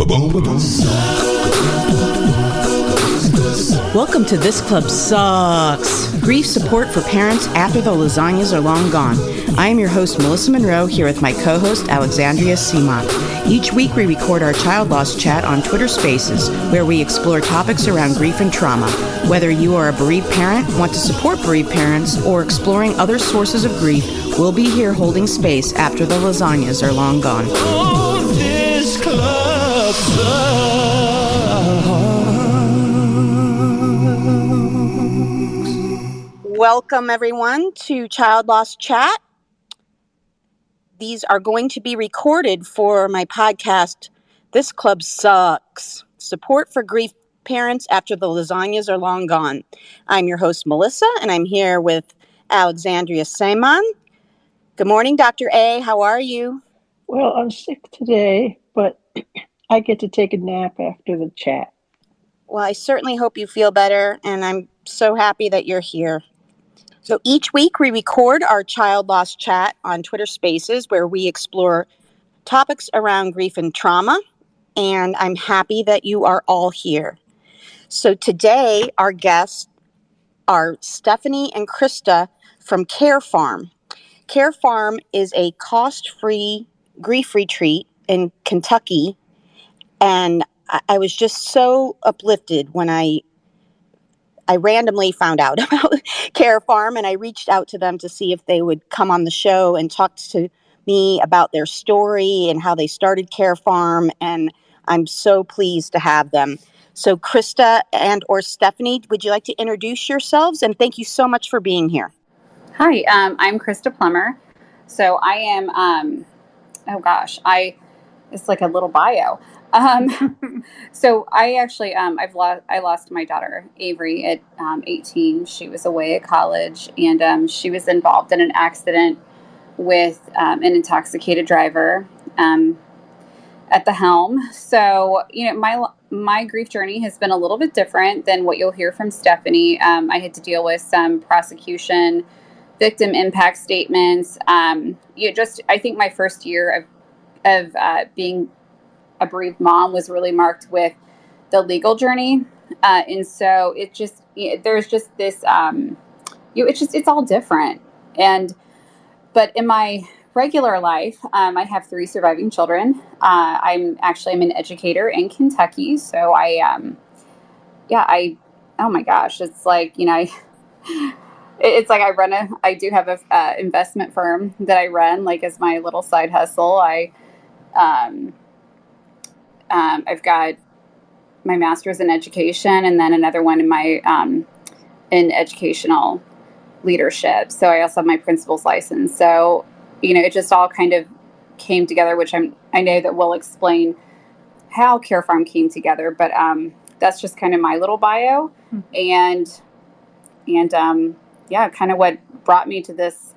Welcome to This Club Sucks, grief support for parents after the lasagnas are long gone. I am your host, Melissa Monroe, here with my co-host, Alexandria Simon. Each week we record our child loss chat on Twitter Spaces, where we explore topics around grief and trauma. Whether you are a bereaved parent, want to support bereaved parents, or exploring other sources of grief, we'll be here holding space after the lasagnas are long gone. Oh, this club sucks. Welcome, everyone, to Child Loss Chat. These are going to be recorded for my podcast, This Club Sucks, Support for Grief Parents After the Lasagnas Are Long Gone. I'm your host, Melissa, and I'm here with Alexandria Simon. Good morning, Dr. A. How are you? Well, I'm sick today, but I get to take a nap after the chat. Well, I certainly hope you feel better, and I'm so happy that you're here. So each week we record our child loss chat on Twitter Spaces, where we explore topics around grief and trauma, and I'm happy that you are all here. So today our guests are Stephanie and Krista from KARE Farm. KARE Farm is a cost-free grief retreat in Kentucky, and I was just so uplifted when I randomly found out about KARE Farm, and I reached out to them to see if they would come on the show and talk to me about their story and how they started KARE Farm, and I'm so pleased to have them. So Krista and or Stephanie, would you like to introduce yourselves? And thank you so much for being here. Hi, I'm Krista Plummer. So I am, it's like a little bio. So I actually, I lost my daughter, Avery, at 18. She was away at college, and she was involved in an accident with an intoxicated driver at the helm. So, my grief journey has been a little bit different than what you'll hear from Stephanie. I had to deal with some prosecution, victim impact statements. I think my first year of being a bereaved mom was really marked with the legal journey. And so there's just this, it's all different. But in my regular life, I have 3 surviving children. I'm an educator in Kentucky. So oh my gosh, it's like, it's like I do have a investment firm that I run, like, as my little side hustle. I've got my master's in education, and then another one in my in educational leadership. So I also have my principal's license. So, it just all kind of came together, which I know that we'll explain how KARE Farm came together. But that's just kind of my little bio, and kind of what brought me to this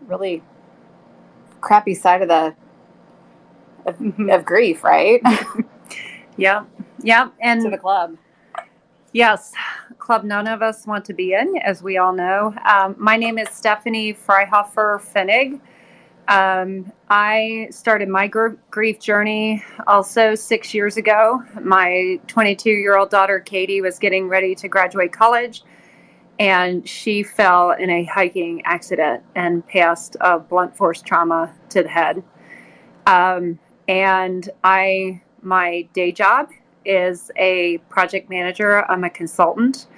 really crappy side of grief, right? Yeah. And to the club. Yes, club none of us want to be in, as we all know. My name is Stephanie Freihofer-Finnig. I started my grief journey also 6 years ago. My 22-year-old daughter, Katie, was getting ready to graduate college, and she fell in a hiking accident and passed a blunt force trauma to the head. And my day job is a project manager. I'm a consultant,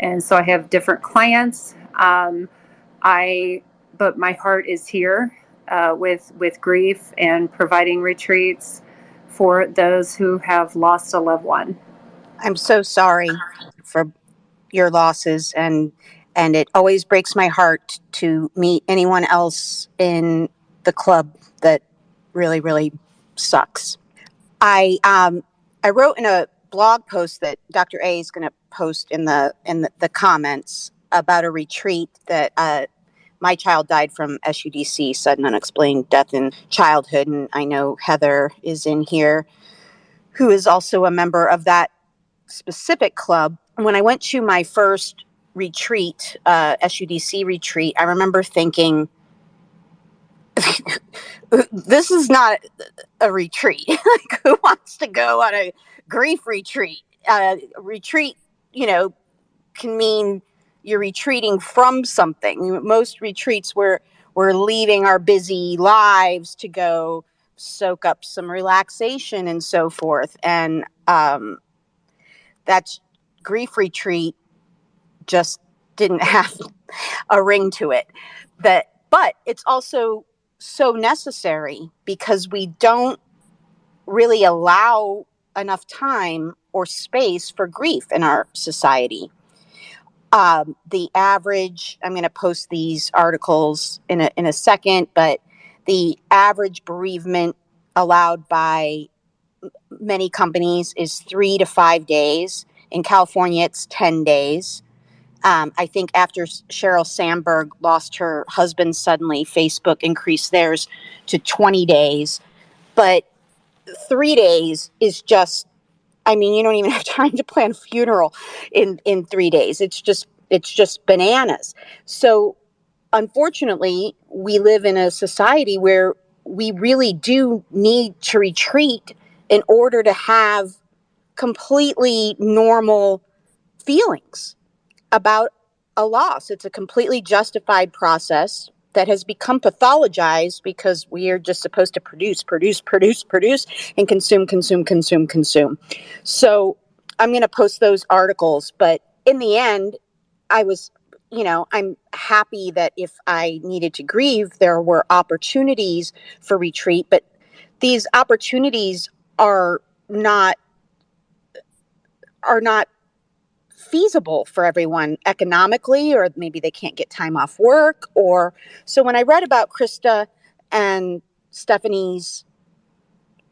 and so I have different clients. But my heart is here with grief and providing retreats for those who have lost a loved one. I'm so sorry for your losses, and it always breaks my heart to meet anyone else in the club that really, really sucks. I wrote in a blog post that Dr. A is going to post in the comments about a retreat that my child died from SUDC, sudden unexplained death in childhood, and I know Heather is in here, who is also a member of that specific club. When I went to my first retreat, SUDC retreat, I remember thinking, this is not a retreat. Like, who wants to go on a grief retreat? Retreat, you know, can mean you're retreating from something. Most retreats, we're leaving our busy lives to go soak up some relaxation and so forth. And that's grief retreat just didn't have a ring to it. But it's also so necessary because we don't really allow enough time or space for grief in our society. The average, I'm going to post these articles in a second, but the average bereavement allowed by many companies is 3 to 5 days. In California, it's 10 days. I think after Sheryl Sandberg lost her husband suddenly, Facebook increased theirs to 20 days. But 3 days is just, I mean, you don't even have time to plan a funeral in 3 days. It's just bananas. So unfortunately, we live in a society where we really do need to retreat in order to have completely normal feelings about a loss. It's a completely justified process that has become pathologized because we are just supposed to produce, and consume. So I'm going to post those articles. But in the end, I'm happy that if I needed to grieve, there were opportunities for retreat. But these opportunities are not feasible for everyone economically, or maybe they can't get time off work. Or so when I read about Krista and Stephanie's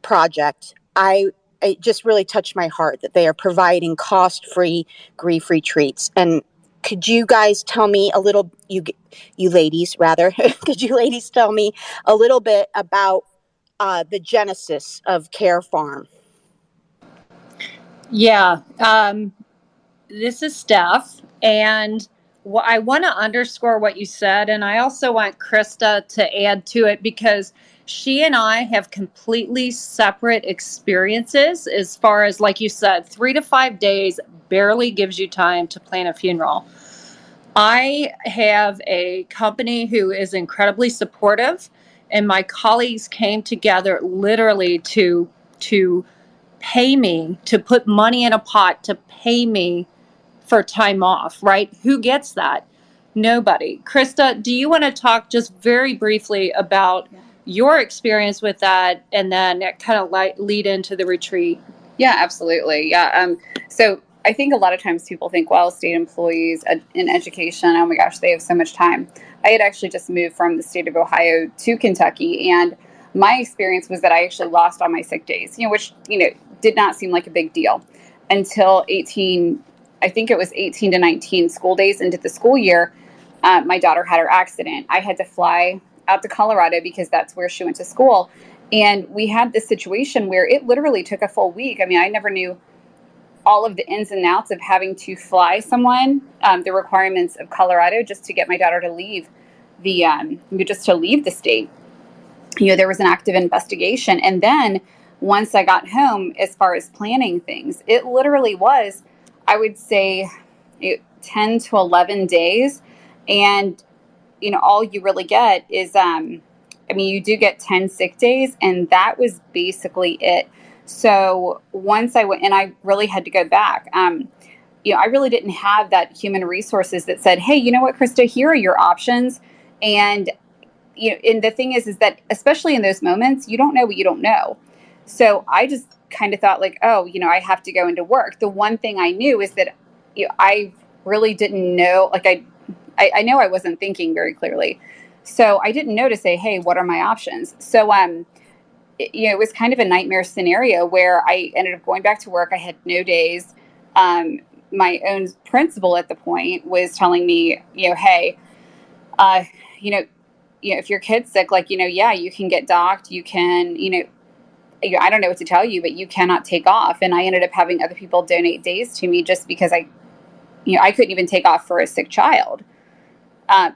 project, it just really touched my heart that they are providing cost-free grief retreats. And could you guys tell me a little, you ladies rather, could you ladies tell me a little bit about the genesis of KARE Farm? Yeah. This is Steph, and I want to underscore what you said, and I also want Krista to add to it because she and I have completely separate experiences as far as, like you said, 3 to 5 days barely gives you time to plan a funeral. I have a company who is incredibly supportive, and my colleagues came together literally to pay me, to put money in a pot to pay me for time off, right? Who gets that? Nobody. Krista, do you want to talk just very briefly about your experience with that and then kind of lead into the retreat? Yeah, absolutely. Yeah. So I think a lot of times people think, well, state employees in education, oh my gosh, they have so much time. I had actually just moved from the state of Ohio to Kentucky, and my experience was that I actually lost all my sick days, which, did not seem like a big deal until 18, I think it was 18 to 19 school days into the school year. My daughter had her accident. I had to fly out to Colorado because that's where she went to school. And we had this situation where it literally took a full week. I mean, I never knew all of the ins and outs of having to fly someone, the requirements of Colorado just to get my daughter to leave just to leave the state. There was an active investigation. And then once I got home, as far as planning things, it literally was, I would say, 10 to 11 days. And, all you really get is, you do get 10 sick days, and that was basically it. So once I went, and I really had to go back, I really didn't have that human resources that said, hey, you know what, Krista, here are your options. And, and the thing is that especially in those moments, you don't know what you don't know. So I just kind of thought like, oh, I have to go into work. The one thing I knew is that I really didn't know, like I know I wasn't thinking very clearly. So I didn't know to say, hey, what are my options? So, it was kind of a nightmare scenario where I ended up going back to work. I had no days. My own principal at the point was telling me, hey, if your kid's sick, yeah, you can get docked. You can, I don't know what to tell you, but you cannot take off. And I ended up having other people donate days to me just because I couldn't even take off for a sick child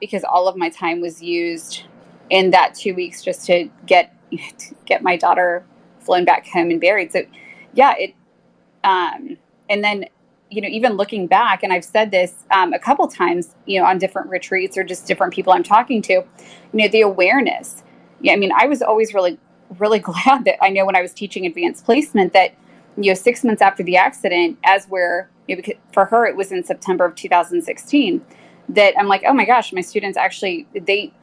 because all of my time was used in that 2 weeks just to get my daughter flown back home and buried. So yeah, and then, even looking back, and I've said this a couple times, on different retreats or just different people I'm talking to, the awareness. Yeah, I mean, I was always really, really glad that I know when I was teaching advanced placement that, 6 months after the accident, as we're, because for her, it was in September of 2016, that I'm like, oh my gosh, my students actually,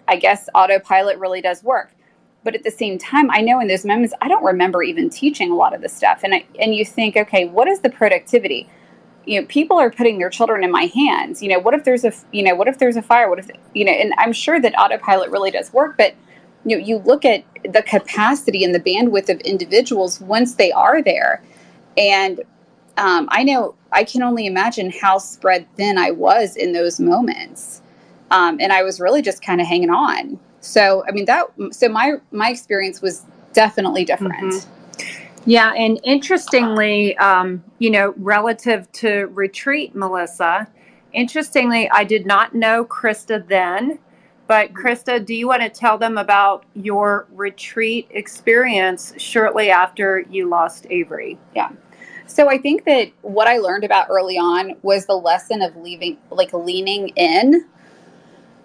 I guess autopilot really does work. But at the same time, I know in those moments, I don't remember even teaching a lot of this stuff. And you think, okay, what is the productivity? People are putting their children in my hands. What if there's a fire? What if, and I'm sure that autopilot really does work, but you look at the capacity and the bandwidth of individuals once they are there. And I know I can only imagine how spread thin I was in those moments. And I was really just kind of hanging on. So, I mean, my experience was definitely different. Mm-hmm. Yeah. And interestingly, relative to retreat, Melissa, interestingly, I did not know Krista then, but Krista, do you want to tell them about your retreat experience shortly after you lost Avery? Yeah. So I think that what I learned about early on was the lesson of leaning in.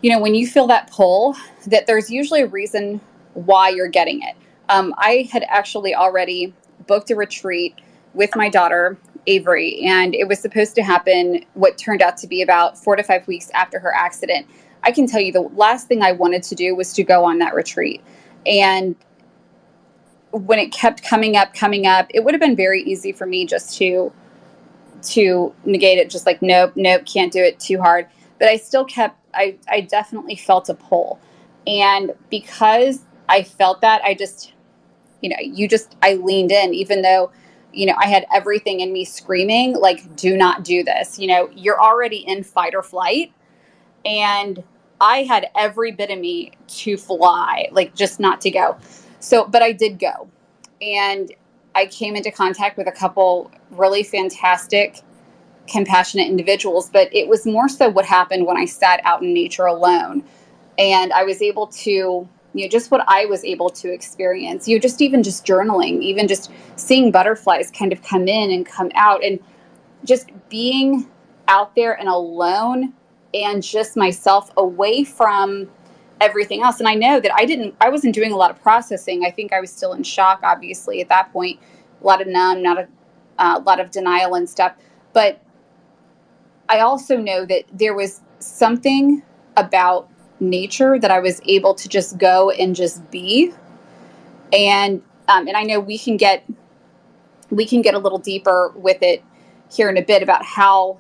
When you feel that pull, that there's usually a reason why you're getting it. I had actually already booked a retreat with my daughter, Avery, and it was supposed to happen what turned out to be about 4 to 5 weeks after her accident. I can tell you the last thing I wanted to do was to go on that retreat. And when it kept coming up, it would have been very easy for me just to negate it, just like, nope, can't do it, too hard. But I still I definitely felt a pull. And because I felt that, I just, I leaned in, even though, I had everything in me screaming, like, do not do this. You're already in fight or flight. And I had every bit of me to fly, like, just not to go. So, but I did go. And I came into contact with a couple really fantastic, compassionate individuals, but it was more so what happened when I sat out in nature alone. And I was able to, just what I was able to experience, just journaling, even just seeing butterflies kind of come in and come out, and just being out there and alone and just myself, away from everything else. And I know that I wasn't doing a lot of processing. I think I was still in shock, obviously, at that point, a lot of numb, a lot of denial and stuff. But I also know that there was something about nature that I was able to just go and just be. And I know we can get a little deeper with it here in a bit about how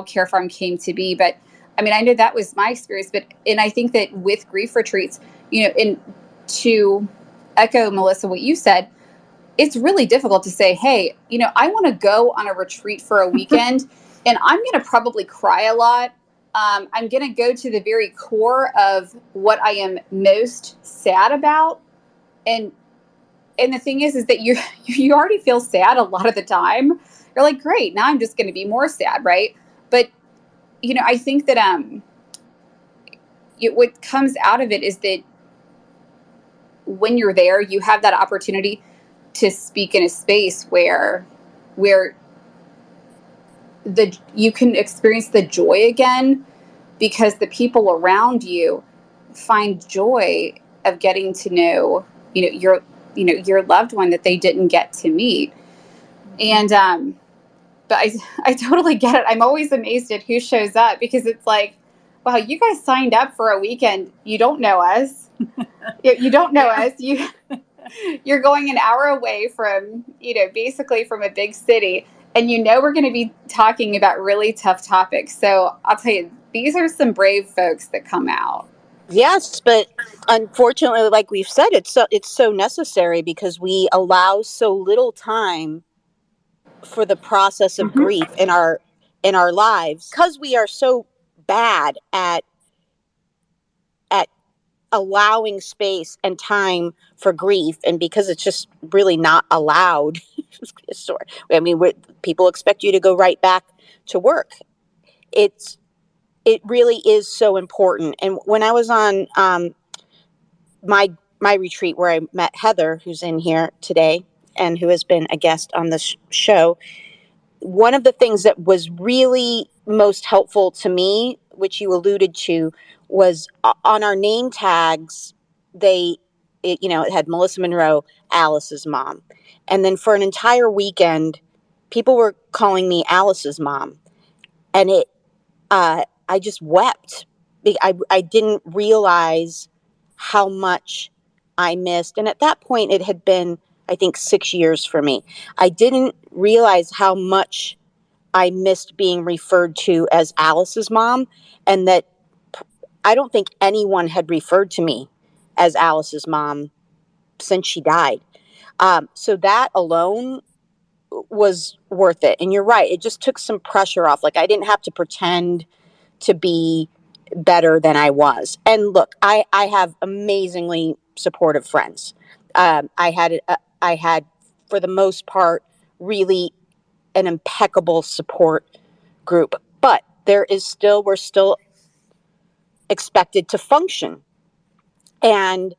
KARE Farm came to be. But I mean, I know that was my experience, and I think that with grief retreats, and to echo, Melissa, what you said, it's really difficult to say, hey, I want to go on a retreat for a weekend and I'm going to probably cry a lot. I'm going to go to the very core of what I am most sad about. And the thing is that you already feel sad a lot of the time. You're like, great, now I'm just going to be more sad, right? But, I think that what comes out of it is that when you're there, you have that opportunity to speak in a space where you can experience the joy again, because the people around you find joy of getting to know, your loved one that they didn't get to meet. And, but I totally get it. I'm always amazed at who shows up, because it's like, wow, you guys signed up for a weekend. You don't know us. You don't know us. You're going an hour away from, basically from a big city, and we're going to be talking about really tough topics. So I'll tell you, these are some brave folks that come out. Yes, but unfortunately, like we've said, it's so necessary, because we allow so little time for the process of grief in our lives, because we are so bad at allowing space and time for grief, and because it's just really not allowed. I mean, people expect you to go right back to work. It really is so important. And when I was on my retreat where I met Heather, who's in here today and who has been a guest on this show, one of the things that was really most helpful to me, which you alluded to, was on our name tags, it had Melissa Monroe, Alice's mom. And then for an entire weekend, people were calling me Alice's mom. And I just wept. I didn't realize how much I missed. And at that point, it had been, I think, 6 years for me. I didn't realize how much I missed being referred to as Alice's mom, and that I don't think anyone had referred to me as Alice's mom since she died. So that alone was worth it. And you're right, it just took some pressure off. Like, I didn't have to pretend to be better than I was. And look, I have amazingly supportive friends. I had, for the most part, really an impeccable support group. But we're still expected to function. And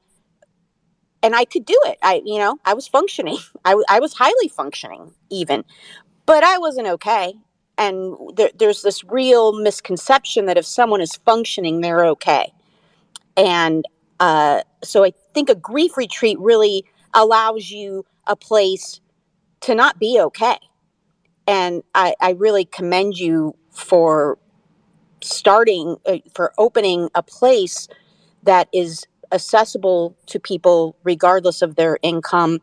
I could do it. I was functioning. I was highly functioning even, but I wasn't okay. And there's this real misconception that if someone is functioning, they're okay. And so I think a grief retreat really allows you a place to not be okay. And I really commend you for opening a place that is accessible to people regardless of their income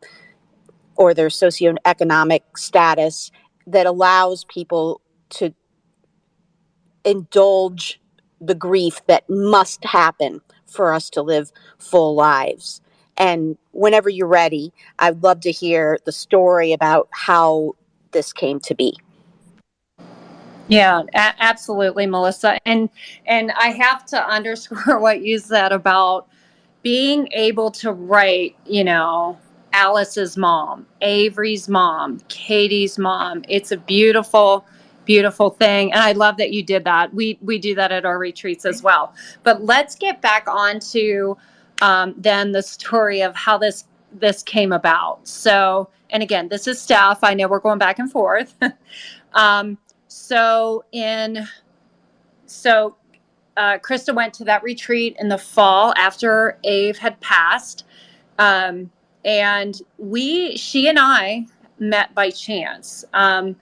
or their socioeconomic status, that allows people to indulge the grief that must happen for us to live full lives. And whenever you're ready, I'd love to hear the story about how this came to be. Yeah, absolutely, Melissa. And I have to underscore what you said about being able to write, Alice's mom, Avery's mom, Katie's mom. It's a beautiful, beautiful thing. And I love that you did that. We do that at our retreats as well. But let's get back on to then the story of how this came about. So, and again, this is Steph. I know we're going back and forth. So Krista went to that retreat in the fall after Ave had passed. And she and I met by chance. I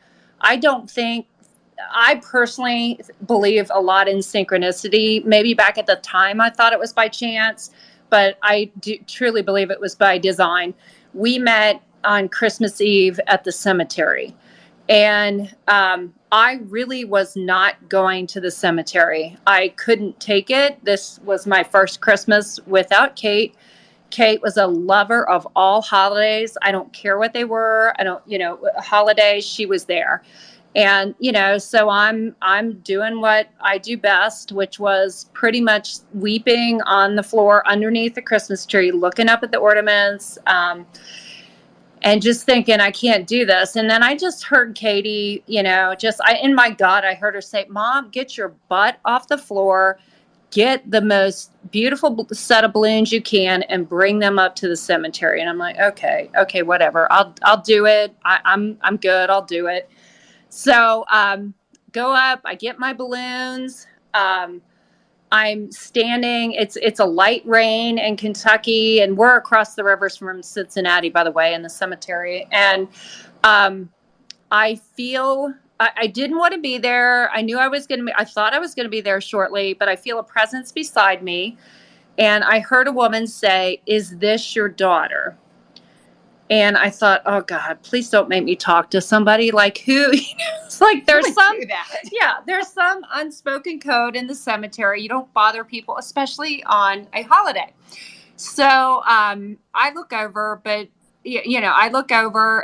personally believe a lot in synchronicity. Maybe back at the time I thought it was by chance, but I do truly believe it was by design. We met on Christmas Eve at the cemetery. And I really was not going to the cemetery. I couldn't take it. This was my first Christmas without Kate. Kate was a lover of all holidays. I don't care what they were. Holidays, she was there. And, so I'm doing what I do best, which was pretty much weeping on the floor underneath the Christmas tree, looking up at the ornaments, and just thinking, I can't do this. And then I just heard Katie, in my gut, I heard her say, Mom, get your butt off the floor, get the most beautiful set of balloons you can and bring them up to the cemetery. And I'm like, okay, whatever. I'll do it. I'm good. I'll do it. So, go up, I get my balloons. I'm standing, it's a light rain in Kentucky, and we're across the rivers from Cincinnati, by the way, in the cemetery. And I didn't want to be there. I thought I was going to be there shortly, but I feel a presence beside me. And I heard a woman say, "Is this your daughter?" And I thought, oh God, please don't make me talk to somebody like who, it's like there's some unspoken code in the cemetery. You don't bother people, especially on a holiday. So I look over,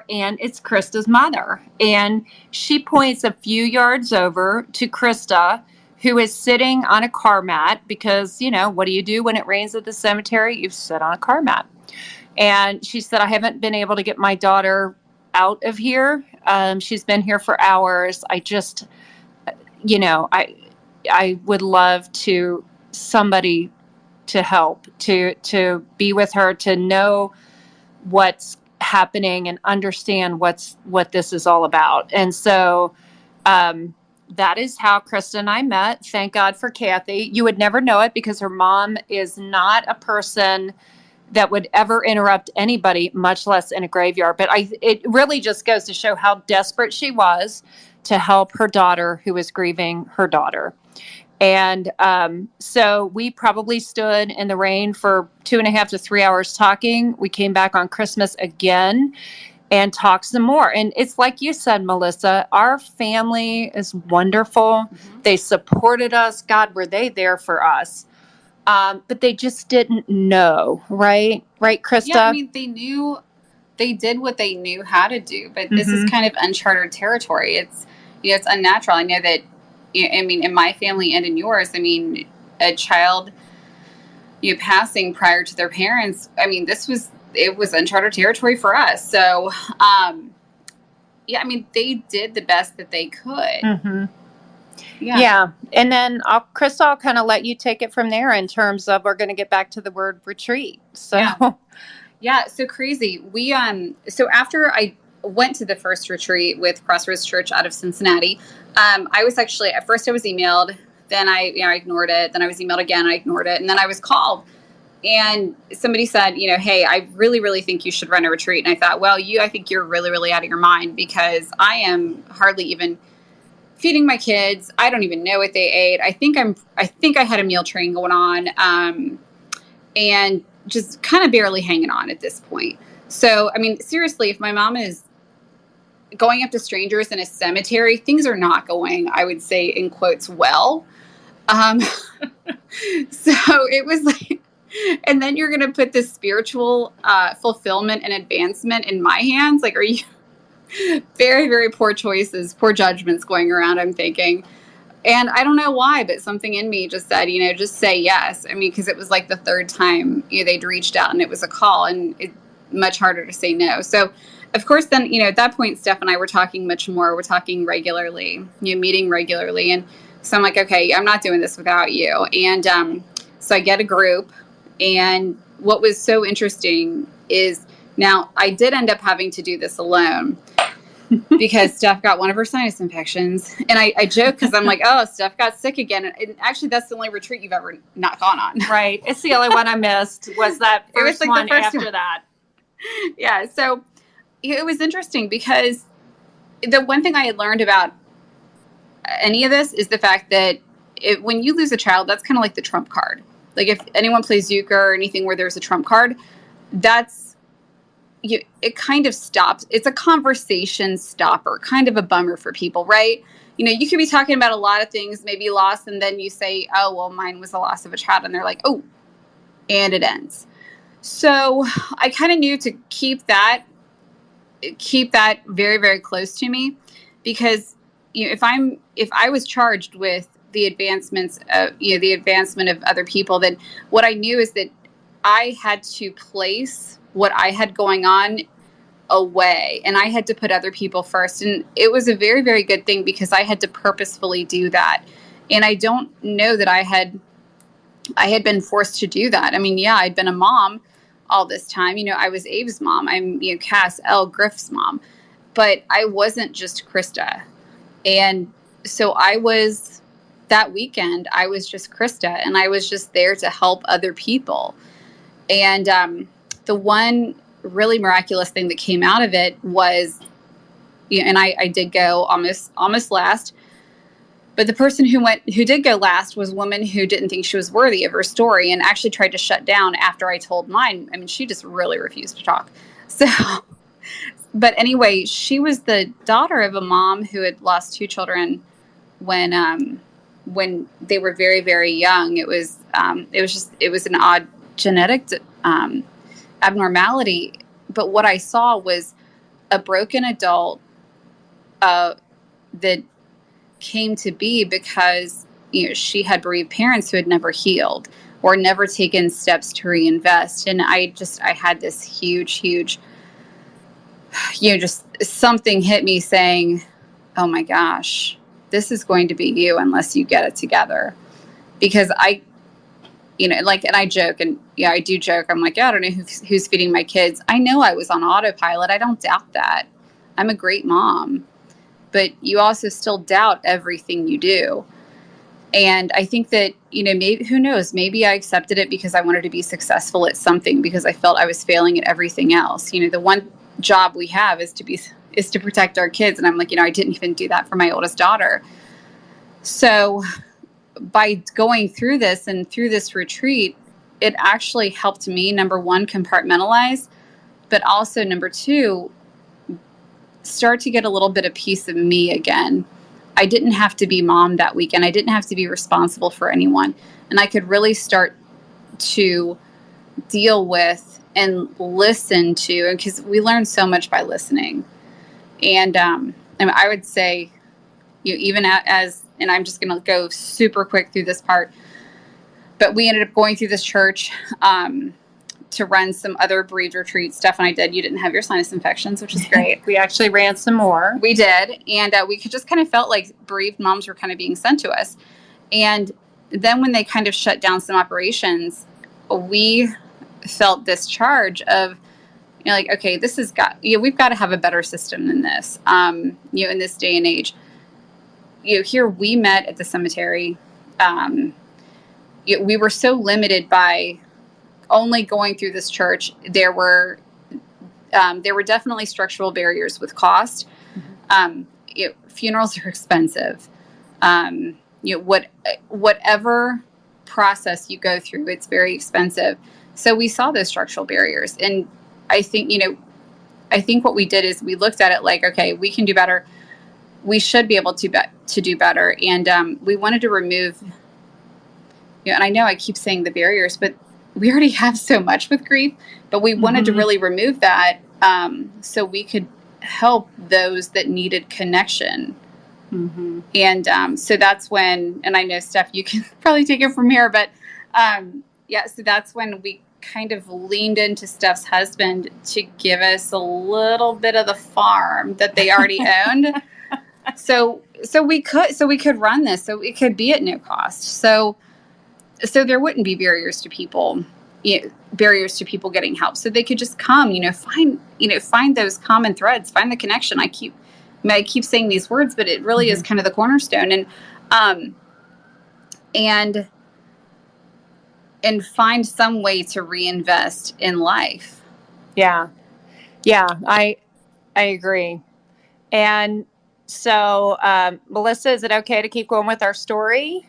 and it's Krista's mother. And she points a few yards over to Krista, who is sitting on a car mat because, what do you do when it rains at the cemetery? You sit on a car mat. And she said, I haven't been able to get my daughter out of here. She's been here for hours. I just, I would love to somebody to help, to be with her, to know what's happening and understand what this is all about. And so that is how Krista and I met. Thank God for Kathy. You would never know it because her mom is not a person that would ever interrupt anybody, much less in a graveyard. But it really just goes to show how desperate she was to help her daughter who was grieving her daughter. And so we probably stood in the rain for 2.5 to 3 hours talking. We came back on Christmas again and talk some more. And it's like you said, Melissa, our family is wonderful. Mm-hmm. They supported us. God, were they there for us? But they just didn't know, right? Right, Krista? Yeah, I mean, they did what they knew how to do, but this is kind of uncharted territory. It's, it's unnatural. I know that, I mean, in my family and in yours, I mean, a child, passing prior to their parents, I mean, it was uncharted territory for us. So, yeah, I mean, they did the best that they could. Mm-hmm. Yeah. And then Krista, I'll kind of let you take it from there in terms of, we're going to get back to the word retreat. So, yeah. So crazy. We, so after I went to the first retreat with Crossroads Church out of Cincinnati, I was actually, at first I was emailed, then I ignored it. Then I was emailed again, I ignored it. And then I was called. And somebody said, hey, I really, really think you should run a retreat. And I thought, well, I think you're really, really out of your mind because I am hardly even feeding my kids. I don't even know what they ate. I think I had a meal train going on, and just kind of barely hanging on at this point. So, I mean, seriously, if my mom is going up to strangers in a cemetery, things are not going, I would say, in quotes, well. So it was like, and then you're going to put this spiritual fulfillment and advancement in my hands. Like, are you very, very poor choices, poor judgments going around, I'm thinking. And I don't know why, but something in me just said, just say yes. I mean, because it was like the third time they'd reached out and it was a call, and it's much harder to say no. So, of course, then, at that point, Steph and I were talking much more. We're talking regularly, meeting regularly. And so I'm like, okay, I'm not doing this without you. And so I get a group. And what was so interesting is now I did end up having to do this alone because Steph got one of her sinus infections. And I joke because I'm like, oh, Steph got sick again. And actually, that's the only retreat you've ever not gone on. Right. It's the only one I missed was that first like one after that. Yeah. So it was interesting because the one thing I had learned about any of this is the fact that when you lose a child, that's kind of like the trump card. Like if anyone plays euchre or anything where there's a trump card, it kind of stops. It's a conversation stopper, kind of a bummer for people, right? You could be talking about a lot of things, maybe loss, and then you say, oh, well, mine was the loss of a child. And they're like, oh, and it ends. So I kind of knew to keep that very, very close to me because, if I was charged with the advancements of, the advancement of other people, then what I knew is that I had to place what I had going on away and I had to put other people first. And it was a very, very good thing because I had to purposefully do that. And I don't know that I had been forced to do that. I mean, yeah, I'd been a mom all this time. I was Abe's mom. I'm, Cass L. Griff's mom. But I wasn't just Krista. And so that weekend, I was just Krista, and I was just there to help other people. And the one really miraculous thing that came out of it was, and I did go almost last, but the person who did go last was a woman who didn't think she was worthy of her story and actually tried to shut down after I told mine. I mean, she just really refused to talk. So, but anyway, she was the daughter of a mom who had lost 2 children when they were very, very young. It was an odd genetic abnormality. But what I saw was a broken adult that came to be because she had bereaved parents who had never healed or never taken steps to reinvest. And I had this huge, just something hit me saying, oh my gosh, this is going to be you unless you get it together. Because and I joke, and yeah, I do joke. I'm like, yeah, I don't know who's feeding my kids. I know I was on autopilot. I don't doubt that. I'm a great mom, but you also still doubt everything you do. And I think that, maybe, who knows, maybe I accepted it because I wanted to be successful at something, because I felt I was failing at everything else. The one job we have is to protect our kids. And I'm like, I didn't even do that for my oldest daughter. So by going through this and through this retreat, it actually helped me, number one, compartmentalize, but also number two, start to get a little bit of piece of me again. I didn't have to be mom that weekend. I didn't have to be responsible for anyone. And I could really start to deal with and listen to, because we learn so much by listening. And I would say, even and I'm just going to go super quick through this part, but we ended up going through this church to run some other bereaved retreats. Steph and I did. You didn't have your sinus infections, which is great. We actually ran some more. We did. And we could just kind of felt like bereaved moms were kind of being sent to us. And then when they kind of shut down some operations, we felt this charge of, like, okay, we've got to have a better system than this, in this day and age. Here we met at the cemetery. We were so limited by only going through this church. There were definitely structural barriers with cost. Funerals are expensive. Whatever process you go through, it's very expensive. So we saw those structural barriers. And I think what we did is we looked at it like, okay, we can do better. We should be able to do better. And we wanted to remove, and I know I keep saying the barriers, but we already have so much with grief, but we wanted to really remove that so we could help those that needed connection. Mm-hmm. And so that's when, and I know, Steph, you can probably take it from here, but so that's when we kind of leaned into Steph's husband to give us a little bit of the farm that they already owned. So we could run this, so it could be at no cost. So there wouldn't be barriers to people getting help. So they could just come, find those common threads, find the connection. I keep saying these words, but it really is kind of the cornerstone, and find some way to reinvest in life. Yeah, I agree. And so, Melissa, is it okay to keep going with our story?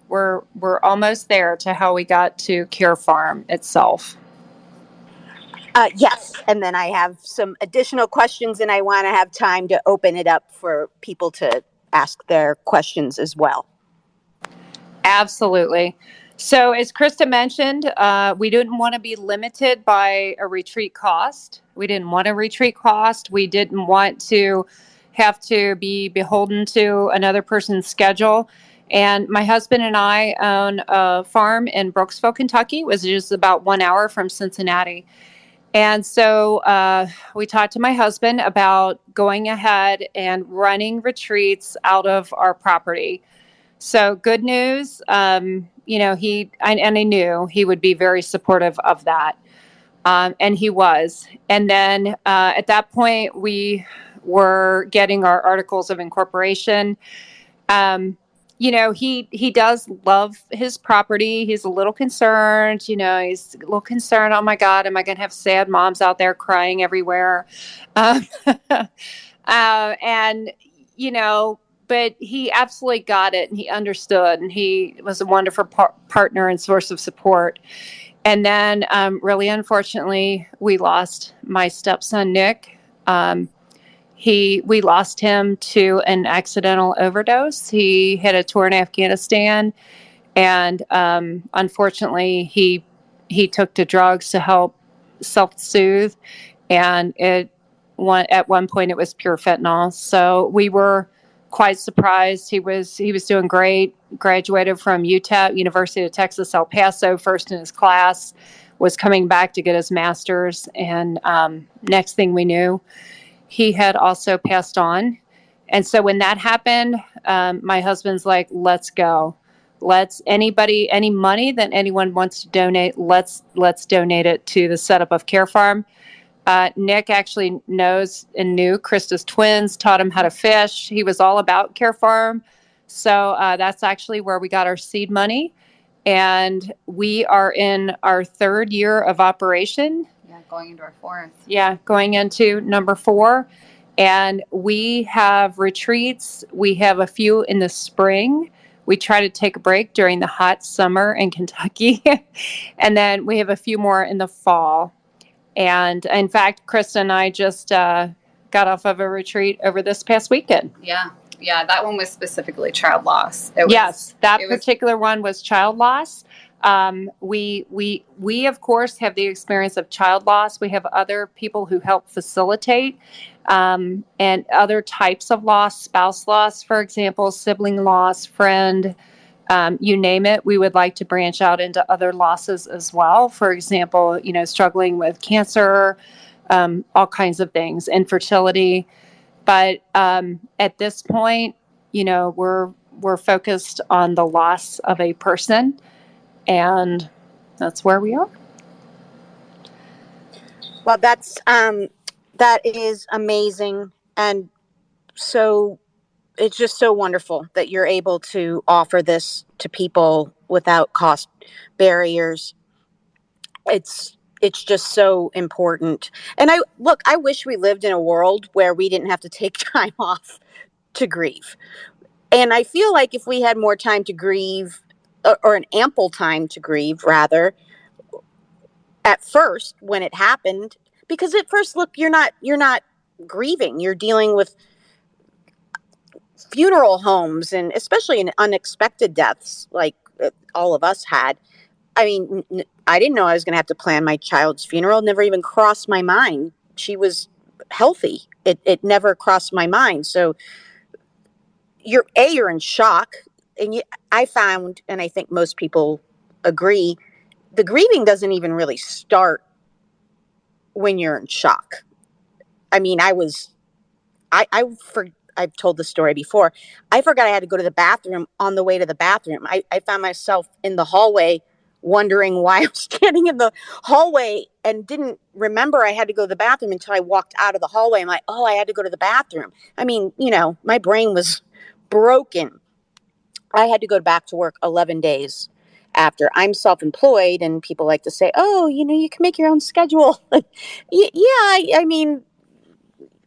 We're almost there to how we got to KARE Farm itself. Yes, and then I have some additional questions, and I want to have time to open it up for people to ask their questions as well. Absolutely. So as Krista mentioned, we didn't want to be limited by a retreat cost. We didn't want a retreat cost. We didn't want to have to be beholden to another person's schedule. And my husband and I own a farm in Brooksville, Kentucky, which is about 1 hour from Cincinnati. And so we talked to my husband about going ahead and running retreats out of our property. So good news, I knew he would be very supportive of that. And he was. And then at that point, we were getting our articles of incorporation. He does love his property. He's a little concerned, he's a little concerned. Oh my God, am I going to have sad moms out there crying everywhere? But he absolutely got it, and he understood, and he was a wonderful partner and source of support. And then really, unfortunately, we lost my stepson, Nick. We lost him to an accidental overdose. He had a tour in Afghanistan, and unfortunately, he took to drugs to help self-soothe, and at one point it was pure fentanyl. So we were quite surprised. He was doing great. Graduated from UTEP, University of Texas, El Paso, first in his class. Was coming back to get his master's, and next thing we knew, he had also passed on. And so when that happened, my husband's like, let's go. any money that anyone wants to donate, let's donate it to the setup of KARE Farm. Nick actually knows and knew Krista's twins, taught him how to fish. He was all about KARE Farm. So that's actually where we got our seed money. And we are in our 3rd year of operation. Yeah, going into our 4th. Yeah, going into number 4. And we have retreats. We have a few in the spring. We try to take a break during the hot summer in Kentucky. And then we have a few more in the fall. And in fact, Krista and I just got off of a retreat over this past weekend. Yeah. Yeah, that one was specifically child loss. Yes, that particular one was child loss. We of course have the experience of child loss. We have other people who help facilitate and other types of loss, spouse loss, for example, sibling loss, friend, you name it. We would like to branch out into other losses as well. For example, struggling with cancer, all kinds of things, infertility. But at this point, we're focused on the loss of a person, and that's where we are. Well, that is amazing, and so it's just so wonderful that you're able to offer this to people without cost barriers. It's just so important. And I wish we lived in a world where we didn't have to take time off to grieve. And I feel like if we had more time to grieve, or an ample time to grieve rather, at first when it happened, because at first, look, you're not grieving, you're dealing with funeral homes, and especially in unexpected deaths like all of us had. I mean, I didn't know I was going to have to plan my child's funeral. It never even crossed my mind. She was healthy. It never crossed my mind. So you're in shock. And I found, and I think most people agree, the grieving doesn't even really start when you're in shock. I mean, I've told the story before. I forgot I had to go to the bathroom on the way to the bathroom. I found myself in the hallway wondering why I was standing in the hallway and didn't remember I had to go to the bathroom until I walked out of the hallway. I'm like, oh, I had to go to the bathroom. I mean, my brain was broken. I had to go back to work 11 days after. I'm self-employed, and people like to say, oh, you can make your own schedule. Yeah, I mean,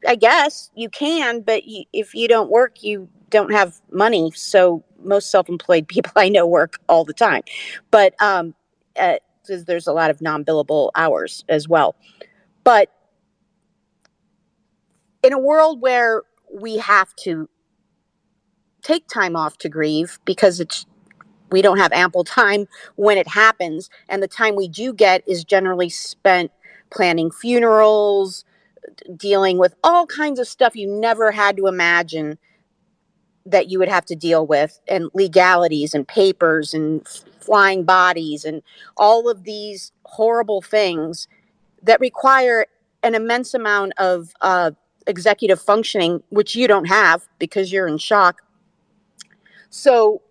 I guess you can, but if you don't work, you don't have money. So most self-employed people I know work all the time, but there's a lot of non-billable hours as well. But in a world where we have to take time off to grieve because we don't have ample time when it happens, and the time we do get is generally spent planning funerals, dealing with all kinds of stuff you never had to imagine that you would have to deal with, and legalities and papers and flying bodies and all of these horrible things that require an immense amount of executive functioning, which you don't have because you're in shock. So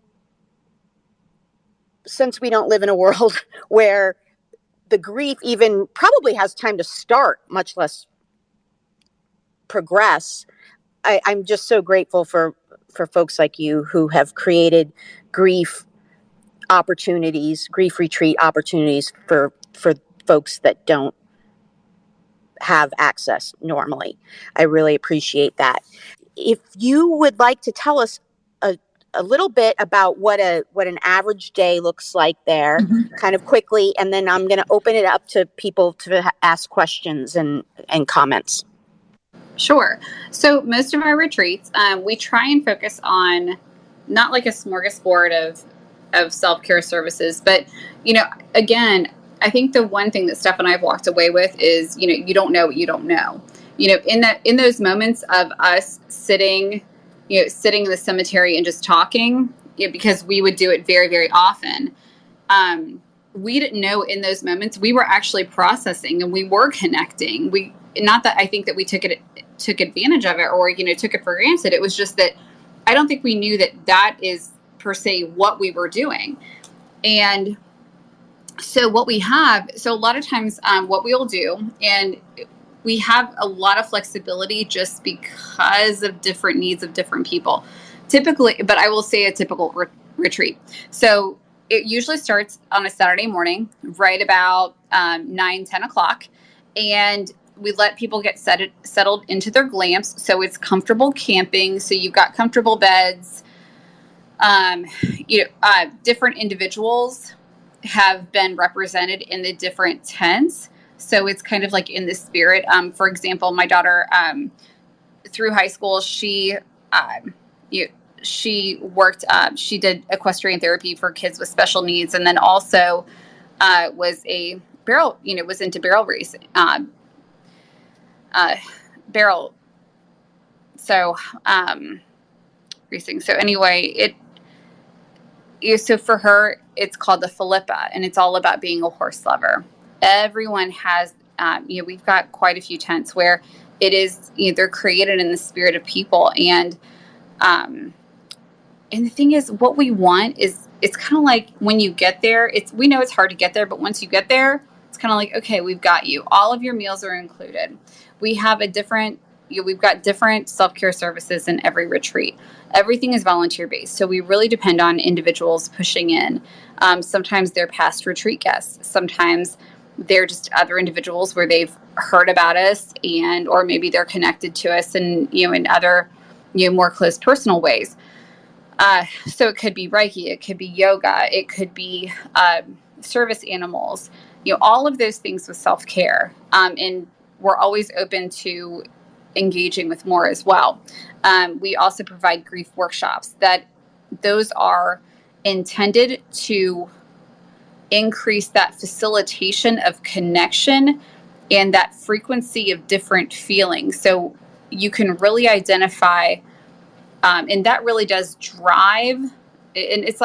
since we don't live in a world where the grief even probably has time to start, much less progress, I'm just so grateful for folks like you who have created grief retreat opportunities for folks that don't have access normally. I really appreciate that. If you would like to tell us a little bit about what an average day looks like there, kind of quickly, and then I'm going to open it up to people to ask questions and comments. Sure. So most of our retreats, we try and focus on not like a smorgasbord of self-care services, but, again, I think the one thing that Steph and I have walked away with is, you don't know what you don't know. In those moments of us sitting in the cemetery and just talking, because we would do it very, very often. We didn't know in those moments we were actually processing and we were connecting. Not that I think that we took advantage of it or, took it for granted. It was just that I don't think we knew that is per se what we were doing. And so a lot of times what we'll do, and we have a lot of flexibility just because of different needs of different people. Typically, but I will say a typical retreat. So it usually starts on a Saturday morning, right about 9-10 o'clock. And we let people get settled into their glamps. So it's comfortable camping. So you've got comfortable beds. Different individuals have been represented in the different tents. So it's kind of like in the spirit. For example, my daughter, through high school, she worked, she did equestrian therapy for kids with special needs. And then also was into barrel racing, racing. So anyway, so for her, it's called the Philippa, and it's all about being a horse lover. Everyone has, we've got quite a few tents where it is, they're created in the spirit of people. And the thing is, what we want is, it's kind of like when you get there, we know it's hard to get there, but once you get there, it's kind of like, okay, we've got you. All of your meals are included. We have we've got different self-care services in every retreat. Everything is volunteer based. So we really depend on individuals pushing in. Sometimes they're past retreat guests. Sometimes they're just other individuals where they've heard about us, or maybe they're connected to us in other, more close personal ways. So it could be Reiki, it could be yoga, it could be service animals, all of those things with self-care. And we're always open to engaging with more as well. We also provide grief workshops. Those are intended to increase that facilitation of connection and that frequency of different feelings. So you can really identify, and that really does drive, and it's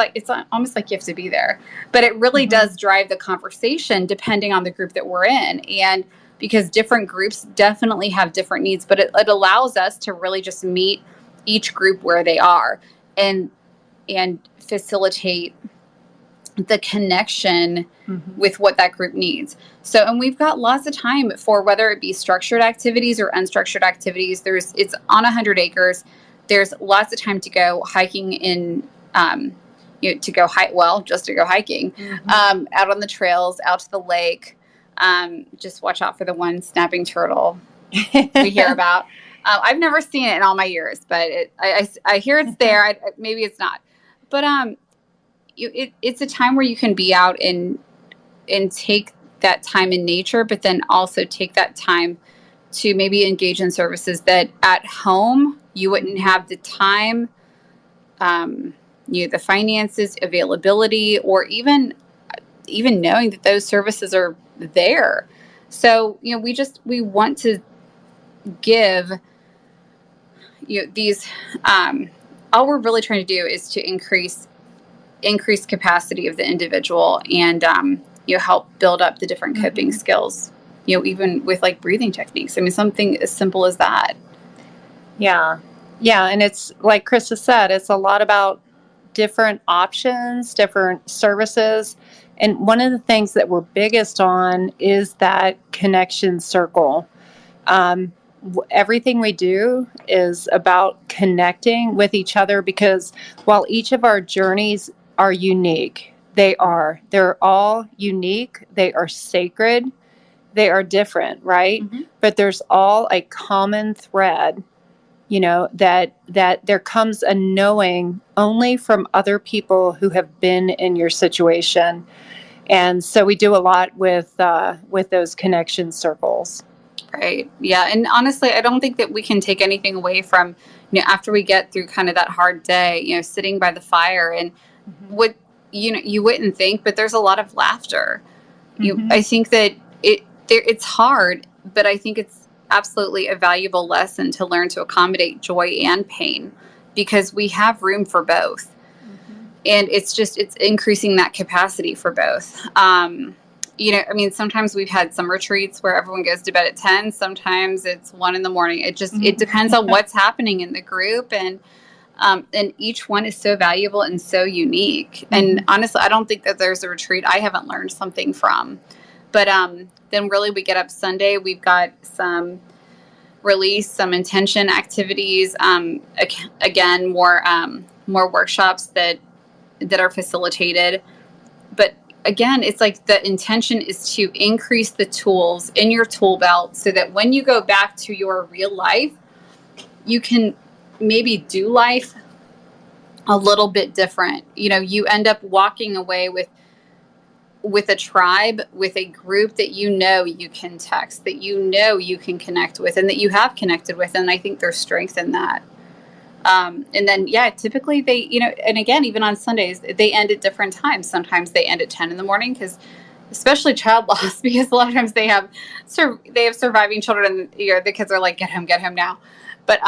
almost like you have to be there, but it really does drive the conversation depending on the group that we're in. And because different groups definitely have different needs, but it allows us to really just meet each group where they are and facilitate the connection with what that group needs. So, and we've got lots of time for whether it be structured activities or unstructured activities. It's on 100 acres. There's lots of time to go hiking just to go hiking, out on the trails, out to the lake. Just watch out for the one snapping turtle we hear about. I've never seen it in all my years, but I hear it's there. Maybe it's not, but it's a time where you can be out and take that time in nature, but then also take that time to maybe engage in services that at home you wouldn't have the time, the finances, availability, or even knowing that those services are there. So, we want to give these, all we're really trying to do is to increase capacity of the individual and, help build up the different coping skills, even with like breathing techniques. I mean, something as simple as that. Yeah. And it's like Krista said, it's a lot about different options, different services. And one of the things that we're biggest on is that connection circle. Everything we do is about connecting with each other, because while each of our journeys are unique, they're all unique, they are sacred, they are different, right? But there's all a common thread, that there comes a knowing only from other people who have been in your situation. And so we do a lot with those connection circles. Right. Yeah. And honestly, I don't think that we can take anything away from, after we get through kind of that hard day, sitting by the fire, and what, you wouldn't think, but there's a lot of laughter. I think that it's hard, but I think it's absolutely a valuable lesson to learn to accommodate joy and pain, because we have room for both. And it's increasing that capacity for both. Sometimes we've had some retreats where everyone goes to bed at 10. Sometimes it's 1 a.m. It depends on what's happening in the group. And, And each one is so valuable and so unique. And honestly, I don't think that there's a retreat I haven't learned something from. But then really we get up Sunday, we've got some release, some intention activities. Again, more workshops that are facilitated. But again, it's like the intention is to increase the tools in your tool belt so that when you go back to your real life, you can maybe do life a little bit different. You end up walking away with a tribe, with a group that you can text, that you can connect with, and that you have connected with. And I think there's strength in that. And then, typically they, and again, even on Sundays, they end at different times. Sometimes they end at 10 in the morning because, especially child loss, because a lot of times they have surviving children and the kids are like, get home now. But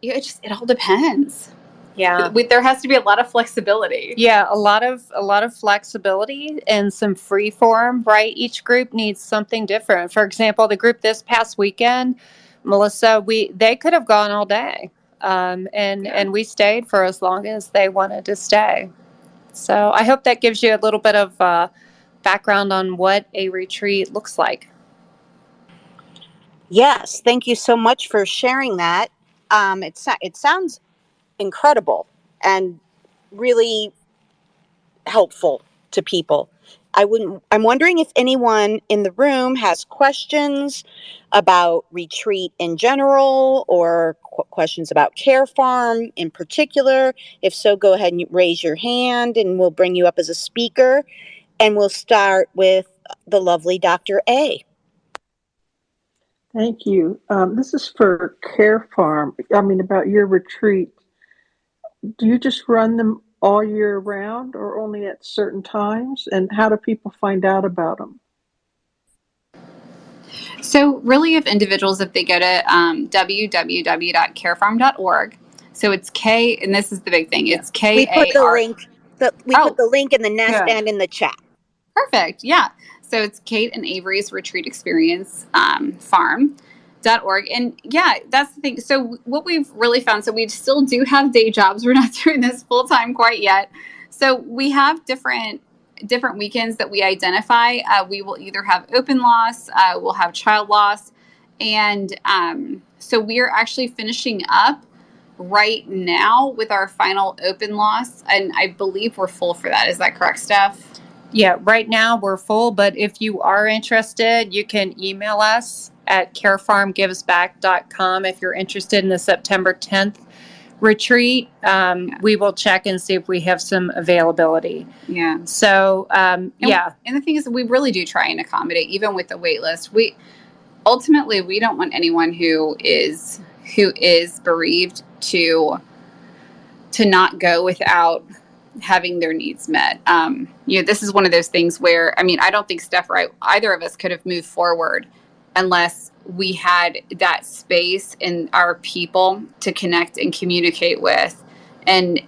it all depends. Yeah. There has to be a lot of flexibility. Yeah, a lot of flexibility and some free form, right? Each group needs something different. For example, the group this past weekend, Melissa, they could have gone all day. And we stayed for as long as they wanted to stay. So I hope that gives you a little bit of background on what a retreat looks like. Yes, thank you so much for sharing that. It sounds incredible and really helpful to people. I'm wondering if anyone in the room has questions about retreat in general or questions about KARE Farm in particular. If so, go ahead and raise your hand and we'll bring you up as a speaker. And we'll start with the lovely Dr. A. Thank you. This is for KARE Farm. About your retreat. Do you just run them all year round or only at certain times? And how do people find out about them? So really, if they go to www.karefarm.org, so it's K, and this is the big thing, it's KAR. We put the link in the nest good. and in the chat. Perfect. Yeah. So it's Kate and Avery's Retreat Experience farm.org. And that's the thing. So what we've really found, so we still do have day jobs. We're not doing this full time quite yet. So we have different weekends that we identify. We will either have open loss, we'll have child loss. And so we are actually finishing up right now with our final open loss. And I believe we're full for that. Is that correct, Steph? Yeah, right now we're full, but if you are interested, you can email us at carefarmgivesback.com if you're interested in the September 10th retreat. We will check and see if we have some availability. Yeah. So, And the thing is, we really do try and accommodate, even with the wait list. We don't want anyone who is bereaved to not go without having their needs met. This is one of those things where, I don't think Steph or either of us could have moved forward unless we had that space in our people to connect and communicate with, and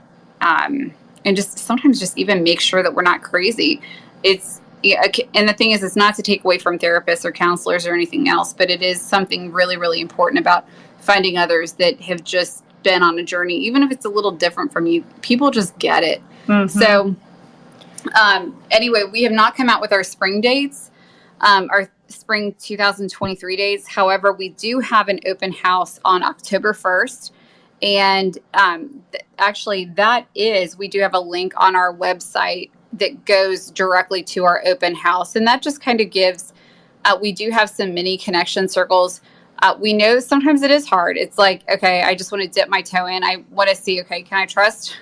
just sometimes just even make sure that we're not crazy. And the thing is, it's not to take away from therapists or counselors or anything else, but it is something really, really important about finding others that have just been on a journey, even if it's a little different from you. People just get it. Mm-hmm. So anyway, we have not come out with our spring dates, our spring 2023 dates. However, we do have an open house on October 1st. And actually, we do have a link on our website that goes directly to our open house. And that just kind of gives, we do have some mini connection circles. We know sometimes it is hard. It's like, okay, I just want to dip my toe in. I want to see, okay, can I trust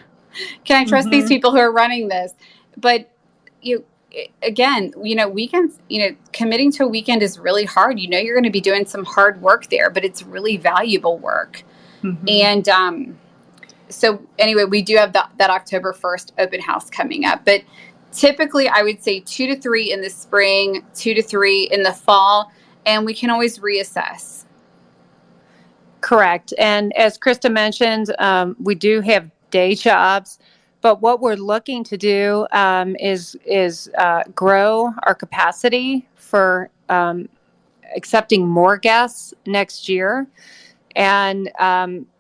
these people who are running this? But weekends, committing to a weekend is really hard. You're going to be doing some hard work there, but it's really valuable work. Mm-hmm. And so anyway, we do have that October 1st open house coming up. But typically, I would say 2 to 3 in the spring, 2 to 3 in the fall, and we can always reassess. Correct. And as Krista mentioned, we do have day jobs, but what we're looking to do is grow our capacity for accepting more guests next year. And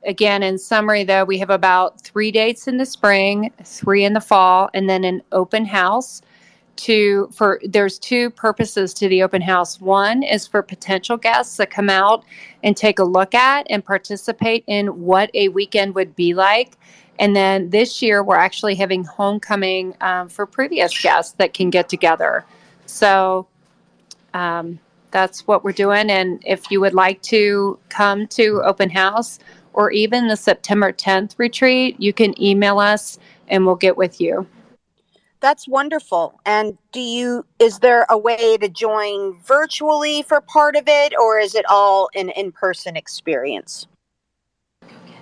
again, in summary, though, we have about 3 dates in the spring, 3 in the fall, and then an open house. There's 2 purposes to the open house. One is for potential guests that come out and take a look at and participate in what a weekend would be like. And then this year we're actually having homecoming for previous guests that can get together. So that's what we're doing. And if you would like to come to open house or even the September 10th retreat, you can email us and we'll get with you. That's wonderful. And is there a way to join virtually for part of it, or is it all an in-person experience?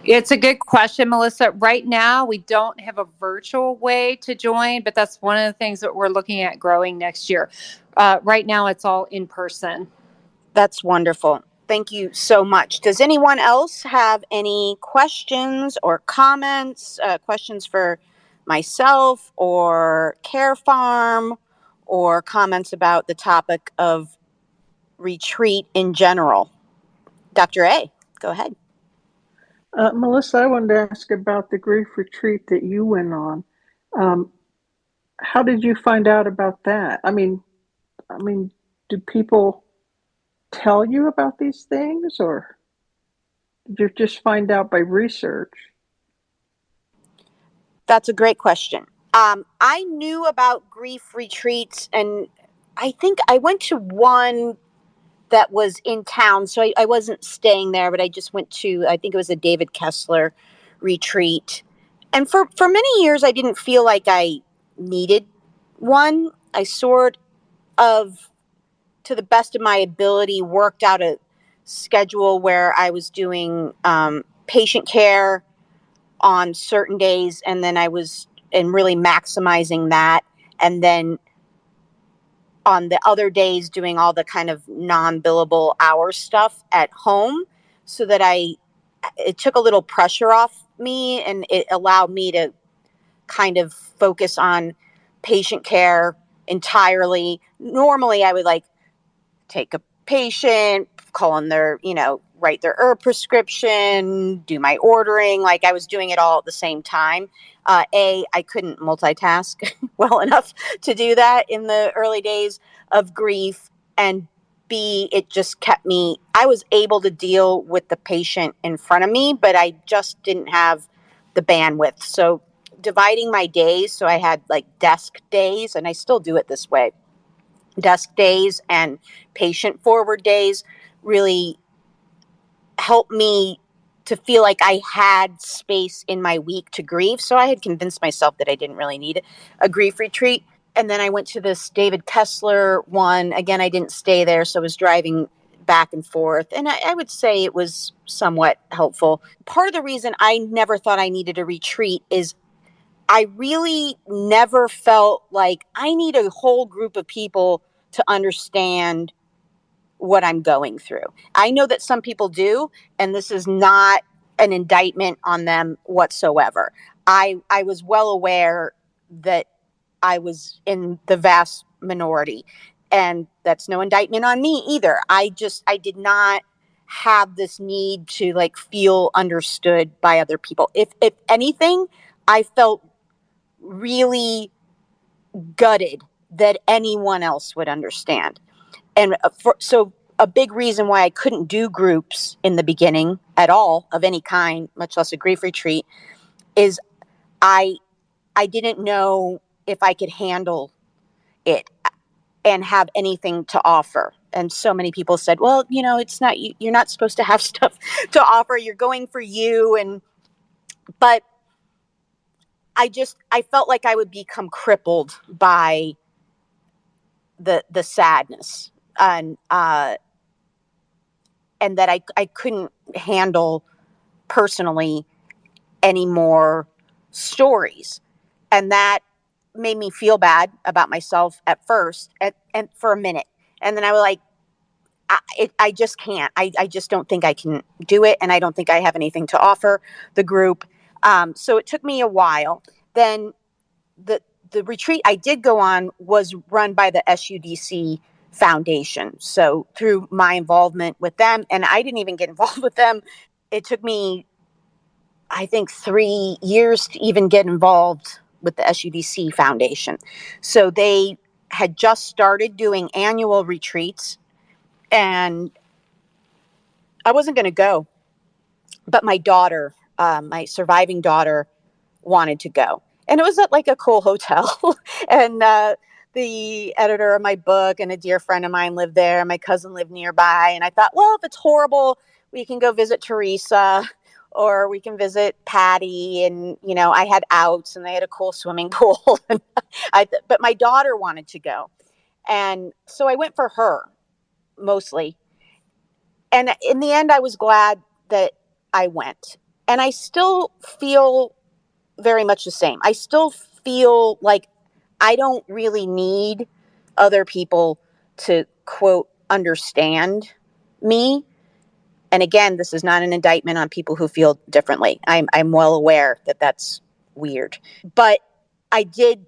It's a good question, Melissa. Right now, we don't have a virtual way to join, but that's one of the things that we're looking at growing next year. Right now, it's all in person. That's wonderful. Thank you so much. Does anyone else have any questions or comments, questions for myself or KARE Farm, or comments about the topic of retreat in general? Dr. A, go ahead. Melissa, I wanted to ask about the grief retreat that you went on. How did you find out about that? Do people tell you about these things, or did you just find out by research? That's a great question. I knew about grief retreats, and I think I went to one that was in town. So I wasn't staying there, but I just went to, I think it was a David Kessler retreat. And for many years, I didn't feel like I needed one. I sort of, to the best of my ability, worked out a schedule where I was doing patient care on certain days, and then really maximizing that. And then on the other days doing all the kind of non-billable hour stuff at home, so that it took a little pressure off me, and it allowed me to kind of focus on patient care entirely. Normally I would take a patient, call in write their herb prescription, do my ordering. Like I was doing it all at the same time. I couldn't multitask well enough to do that in the early days of grief. And B, it just I was able to deal with the patient in front of me, but I just didn't have the bandwidth. So dividing my days, so I had desk days, and I still do it this way. Desk days and patient forward days really helped me to feel like I had space in my week to grieve. So I had convinced myself that I didn't really need a grief retreat. And then I went to this David Kessler one. Again, I didn't stay there, so I was driving back and forth. And I would say it was somewhat helpful. Part of the reason I never thought I needed a retreat is I really never felt like I need a whole group of people to understand what I'm going through. I know that some people do, and this is not an indictment on them whatsoever. I was well aware that I was in the vast minority, and that's no indictment on me either. I did not have this need to feel understood by other people. If anything, I felt really gutted that anyone else would understand. And so a big reason why I couldn't do groups in the beginning at all of any kind, much less a grief retreat, is I didn't know if I could handle it and have anything to offer. And so many people said, well, it's not, you're not supposed to have stuff to offer. You're going for you. But I felt like I would become crippled by the sadness, and that I couldn't handle personally any more stories. And that made me feel bad about myself at first, and for a minute. And then I was like, I just can't. I just don't think I can do it. And I don't think I have anything to offer the group. So it took me a while. Then the retreat I did go on was run by the SUDC Foundation. So through my involvement with them, and I didn't even get involved with them it took me, I think, 3 years to even get involved with the SUDC Foundation. So they had just started doing annual retreats, and I wasn't going to go, but my daughter, my surviving daughter, wanted to go. And it was at like a cool hotel. And the editor of my book and a dear friend of mine lived there. My cousin lived nearby. And I thought, well, if it's horrible, we can go visit Teresa or we can visit Patty. And, you know, I had outs and they had a cool swimming pool. But my daughter wanted to go. And so I went for her mostly. And in the end, I was glad that I went. And I still feel very much the same. I still feel like I don't really need other people to, quote, understand me. And again, this is not an indictment on people who feel differently. I'm well aware that that's weird. But I did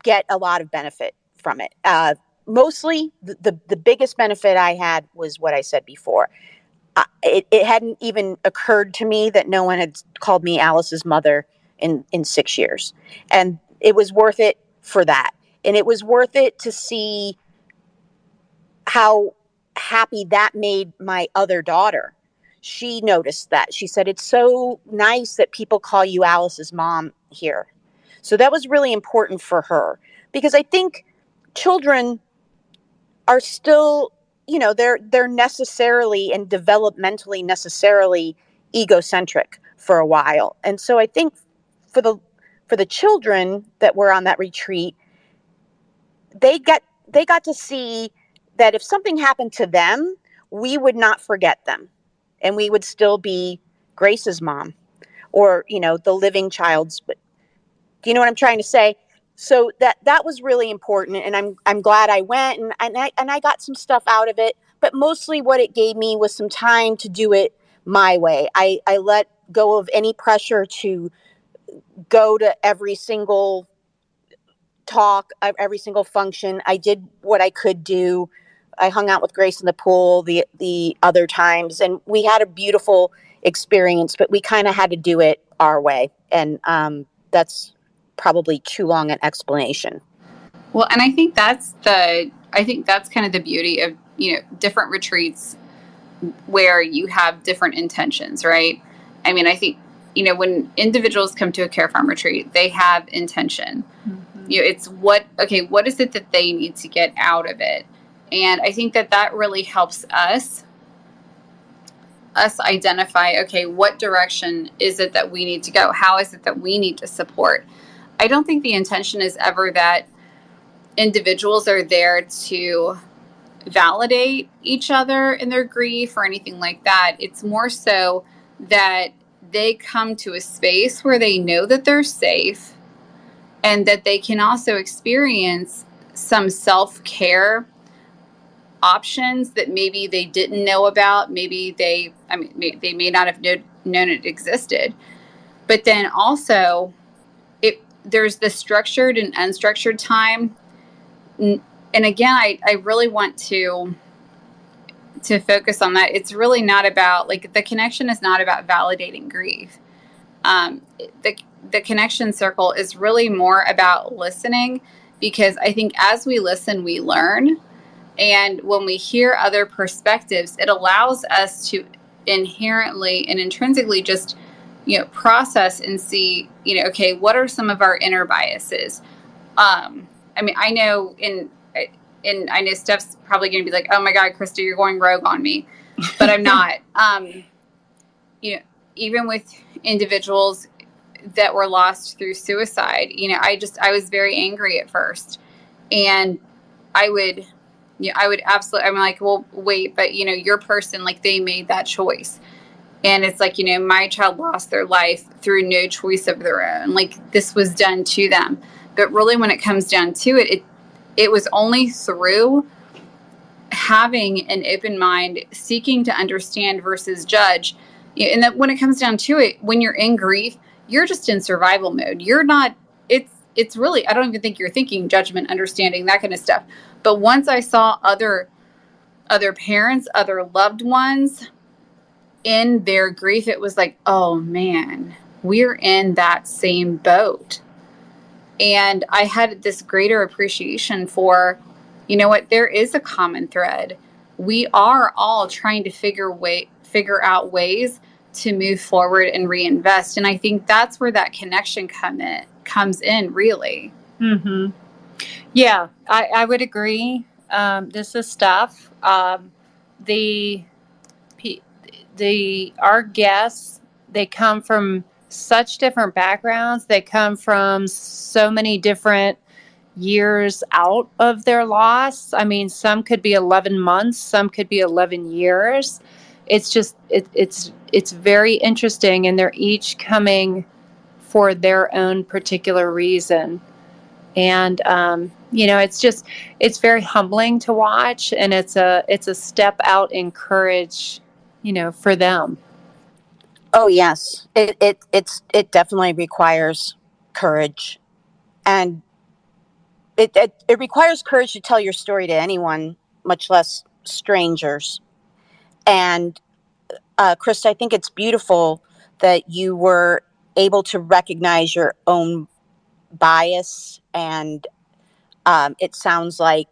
get a lot of benefit from it. Mostly, the biggest benefit I had was what I said before. It hadn't even occurred to me that no one had called me Alice's mother in 6 years. And it was worth it for that. And it was worth it to see how happy that made my other daughter. She noticed that. She said, it's so nice that people call you Alice's mom here. So that was really important for her, because I think children are still, you know, they're necessarily and developmentally necessarily egocentric for a while. And so I think for the children that were on that retreat, they got to see that if something happened to them, we would not forget them, and we would still be Grace's mom, or, you know, the living child's. But do you know what I'm trying to say? So that was really important, and I'm glad I went, and I got some stuff out of it. But mostly, what it gave me was some time to do it my way. I let go of any pressure to go to every single talk, every single function. I did what I could do. I hung out with Grace in the pool the other times, and we had a beautiful experience. But we kind of had to do it our way, and that's probably too long an explanation. Well, and I think that's kind of the beauty of, you know, different retreats where you have different intentions, right? I mean, I think, you know, when individuals come to a KARE Farm retreat, they have intention. Mm-hmm. You know, it's what is it that they need to get out of it? And I think that really helps us identify, okay, what direction is it that we need to go? How is it that we need to support? I don't think the intention is ever that individuals are there to validate each other in their grief or anything like that. It's more so that they come to a space where they know that they're safe and that they can also experience some self-care options that maybe they didn't know about. Maybe they may not have known it existed. But then also, there's the structured and unstructured time. And again, I really want to focus on that. It's really not about, like, the connection is not about validating grief. The connection circle is really more about listening, because I think as we listen, we learn. And when we hear other perspectives, it allows us to inherently and intrinsically just, you know, process and see, you know, okay, what are some of our inner biases? I mean, I know I know Steph's probably going to be like, oh my God, Krista, you're going rogue on me, but I'm not. You know, even with individuals that were lost through suicide, you know, I was very angry at first, and I would absolutely, I'm like, well, wait, but, you know, your person, like, they made that choice. And it's like, you know, my child lost their life through no choice of their own. Like, this was done to them. But really, when it comes down to it, it was only through having an open mind, seeking to understand versus judge. And that when it comes down to it, when you're in grief, you're just in survival mode. You're not, it's really, I don't even think you're thinking judgment, understanding, that kind of stuff. But once I saw other parents, other loved ones in their grief, it was like, oh man, we're in that same boat. And I had this greater appreciation for, you know what, there is a common thread. We are all trying to figure out ways to move forward and reinvest. And I think that's where that connection comes in, really. Mm-hmm. Yeah, I would agree. This is Steph. The our guests, they come from such different backgrounds. They come from so many different years out of their loss. I mean, some could be 11 months, some could be 11 years. It's just it's very interesting, and they're each coming for their own particular reason. And it's very humbling to watch, and it's a step out in courage, for them. Oh yes, it definitely requires courage, and it requires courage to tell your story to anyone, much less strangers. And Krista, I think it's beautiful that you were able to recognize your own bias, and it sounds like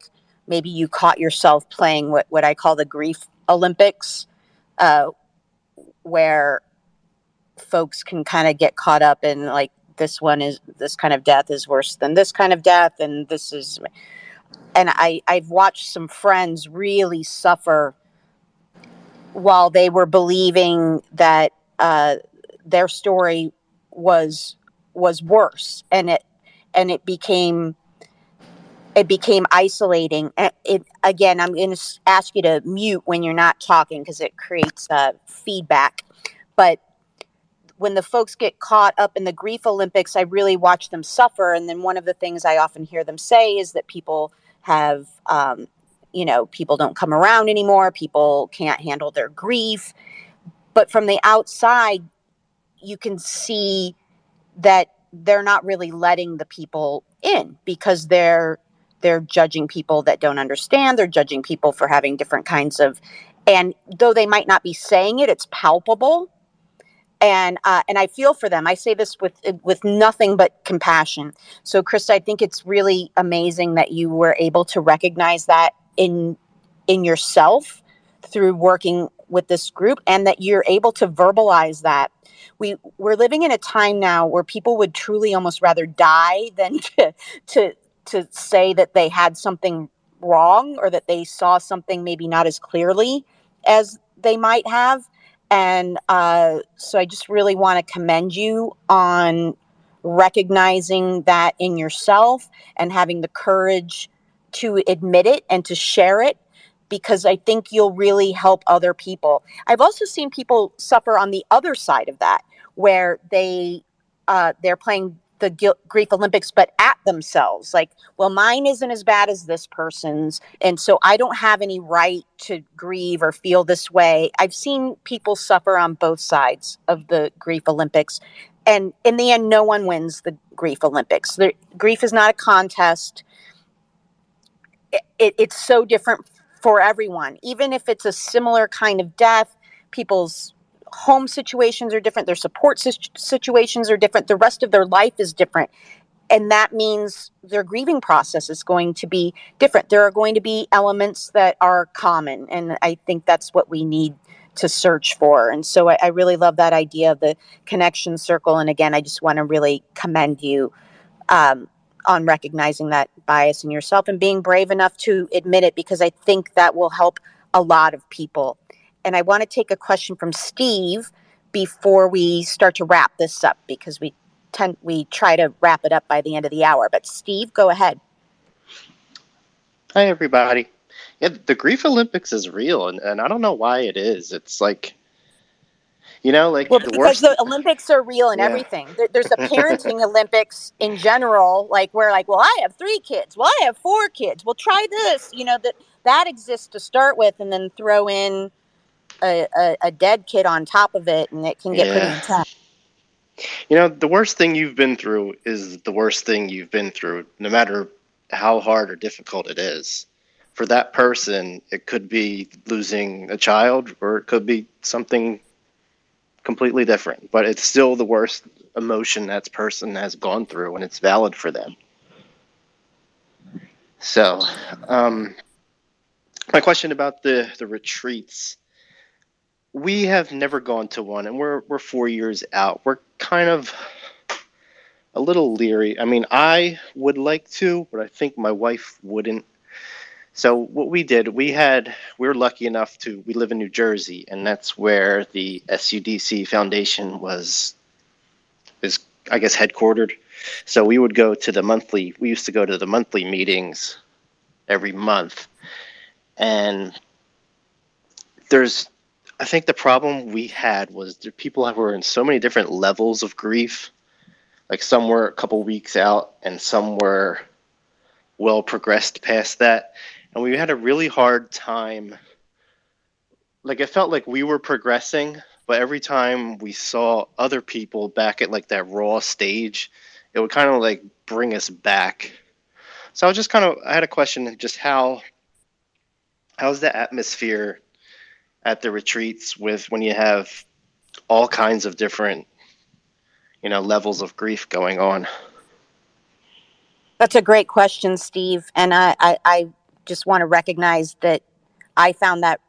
maybe you caught yourself playing what I call the grief Olympics, uh, where folks can kind of get caught up in like this kind of death is worse than this kind of death, and this is, and I've watched some friends really suffer while they were believing that their story was worse, and it became isolating. It again, I'm going to ask you to mute when you're not talking because it creates feedback. But when the folks get caught up in the grief Olympics, I really watch them suffer. And then one of the things I often hear them say is that people have, people don't come around anymore. People can't handle their grief. But from the outside, you can see that they're not really letting the people in because they're judging people that don't understand. They're judging people for having different kinds of, and though they might not be saying it, it's palpable. And I feel for them. I say this with nothing but compassion. So, Krista, I think it's really amazing that you were able to recognize that in yourself through working with this group, and that you're able to verbalize that. We're living in a time now where people would truly almost rather die than to say that they had something wrong, or that they saw something maybe not as clearly as they might have. And so I just really want to commend you on recognizing that in yourself and having the courage to admit it and to share it, because I think you'll really help other people. I've also seen people suffer on the other side of that, where they're playing the grief Olympics, but at themselves. Like, well, mine isn't as bad as this person's, and so I don't have any right to grieve or feel this way. I've seen people suffer on both sides of the grief Olympics, and in the end, no one wins the grief Olympics. Grief is not a contest. It's so different for everyone, even if it's a similar kind of death. People's home situations are different, their support situations are different, the rest of their life is different, and that means their grieving process is going to be different. There are going to be elements that are common, and I think that's what we need to search for. And so I really love that idea of the connection circle, and again, I just want to really commend you on recognizing that bias in yourself and being brave enough to admit it, because I think that will help a lot of people. And I want to take a question from Steve before we start to wrap this up, because we try to wrap it up by the end of the hour. But Steve, go ahead. Hi, everybody. Yeah, the Grief Olympics is real, and I don't know why it is. It's like, Well, the because worst. the Olympics are real and Yeah. everything. There's a parenting Olympics in general, like where like, well, I have 3 kids. Well, I have 4 kids. Well, try this. That exists to start with, and then throw in a dead kid on top of it, and it can get pretty Yeah. intense. The worst thing you've been through is the worst thing you've been through, no matter how hard or difficult it is. For that person, it could be losing a child, or it could be something completely different, but it's still the worst emotion that person has gone through, and it's valid for them. So, my question about the retreats. We have never gone to one, and we're 4 years out. We're kind of a little leery. I mean, I would like to, but I think my wife wouldn't. So what we did, we were lucky enough we live in New Jersey, and that's where the SUDC Foundation is, I guess, headquartered. So we used to go to the monthly meetings every month. And I think the problem we had was there people who were in so many different levels of grief. Like some were a couple weeks out and some were well progressed past that. And we had a really hard time. Like it felt like we were progressing, but every time we saw other people back at like that raw stage, it would kind of like bring us back. So I had a question, just how's the atmosphere at the retreats when you have all kinds of different, levels of grief going on? That's a great question, Steve. And I just want to recognize that I found that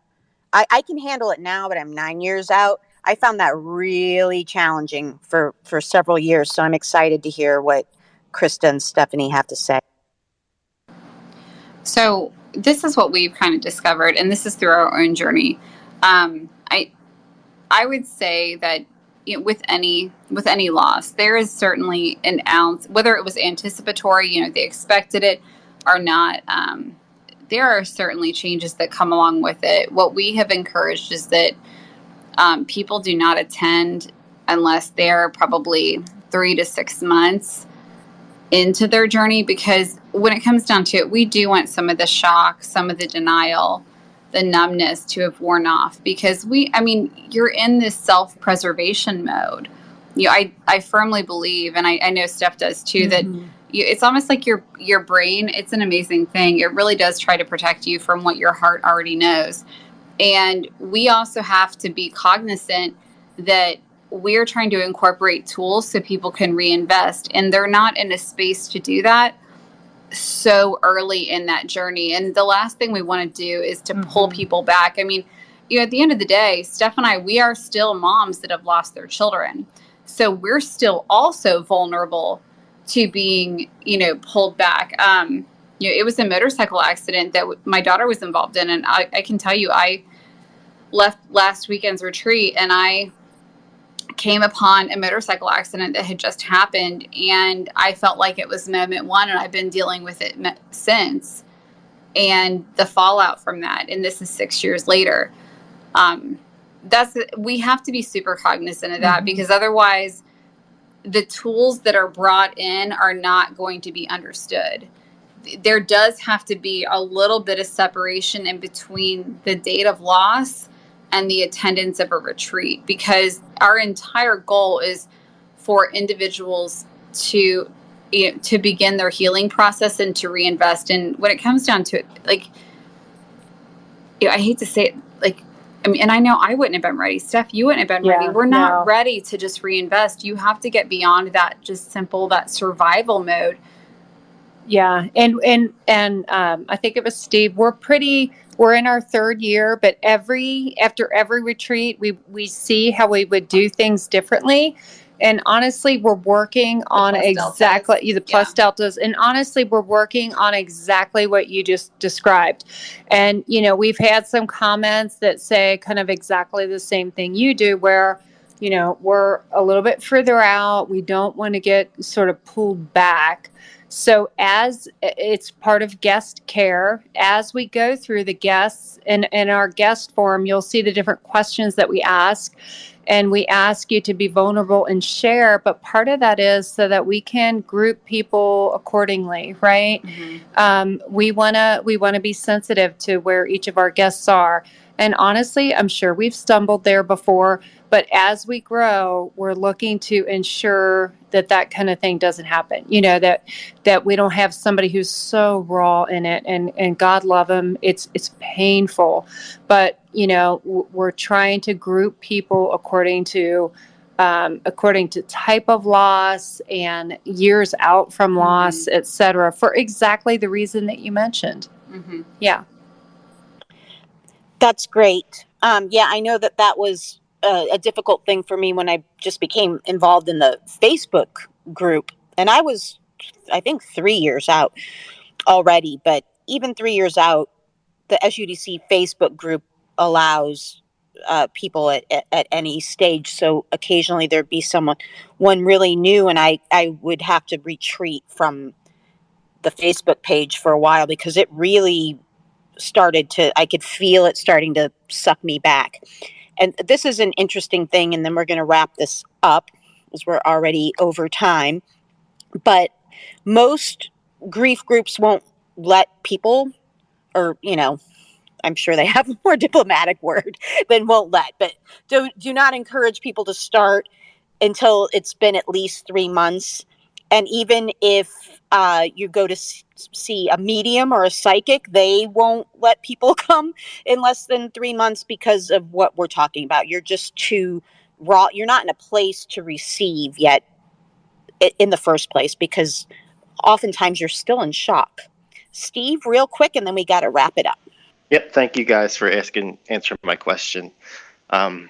I can handle it now, but I'm 9 years out. I found that really challenging for several years. So I'm excited to hear what Krista and Stephanie have to say. So this is what we've kind of discovered, and this is through our own journey. I would say that with any loss, there is certainly an ounce, whether it was anticipatory, they expected it or not. There are certainly changes that come along with it. What we have encouraged is that people do not attend unless they're probably 3 to 6 months into their journey, because when it comes down to it, we do want some of the shock, some of the denial, the numbness to have worn off, because you're in this self-preservation mode. I firmly believe, and I know Steph does too, that it's almost like your brain, it's an amazing thing. It really does try to protect you from what your heart already knows. And we also have to be cognizant that we're trying to incorporate tools so people can reinvest, and they're not in a space to do that so early in that journey. And the last thing we want to do is to pull people back. At the end of the day, Steph and I, we are still moms that have lost their children. So we're still also vulnerable to being, pulled back. It was a motorcycle accident that my daughter was involved in. And I can tell you, I left last weekend's retreat and I came upon a motorcycle accident that had just happened, and I felt like it was moment one, and I've been dealing with it since, and the fallout from that, and this is 6 years later. We have to be super cognizant of that, because otherwise the tools that are brought in are not going to be understood. There does have to be a little bit of separation in between the date of loss and the attendance of a retreat, because our entire goal is for individuals to begin their healing process and to reinvest. And when it comes down to it, I hate to say it, and I know I wouldn't have been ready. Steph, you wouldn't have been ready. We're not ready to just reinvest. You have to get beyond that, just simple, that survival mode. Yeah. And I think it was Steve, we're in our third year, but after every retreat, we see how we would do things differently. And honestly, we're working on exactly the plus deltas. And honestly, we're working on exactly what you just described. And, we've had some comments that say kind of exactly the same thing you do, where, we're a little bit further out. We don't want to get sort of pulled back. So as it's part of guest care, as we go through the guests in our guest forum, you'll see the different questions that we ask, and we ask you to be vulnerable and share. But part of that is so that we can group people accordingly, right? We want to be sensitive to where each of our guests are. And honestly, I'm sure we've stumbled there before, but as we grow, we're looking to ensure that that kind of thing doesn't happen. That we don't have somebody who's so raw in it, and God love them. It's painful, but we're trying to group people according to type of loss and years out from loss, et cetera, for exactly the reason that you mentioned. Yeah. That's great. Yeah, I know that was a difficult thing for me when I just became involved in the Facebook group. And I was, I think, 3 years out already. But even 3 years out, the SUDC Facebook group allows people at any stage. So occasionally there'd be one really new, and I would have to retreat from the Facebook page for a while because it really I could feel it starting to suck me back. And this is an interesting thing, and then we're going to wrap this up as we're already over time. But most grief groups won't let people, or, I'm sure they have a more diplomatic word than won't let, but do not encourage people to start until it's been at least 3 months. And even if you go to see a medium or a psychic, they won't let people come in less than 3 months because of what we're talking about. You're just too raw. You're not in a place to receive yet in the first place, because oftentimes you're still in shock. Steve, real quick, and then we got to wrap it up. Yep. Thank you guys for answering my question. I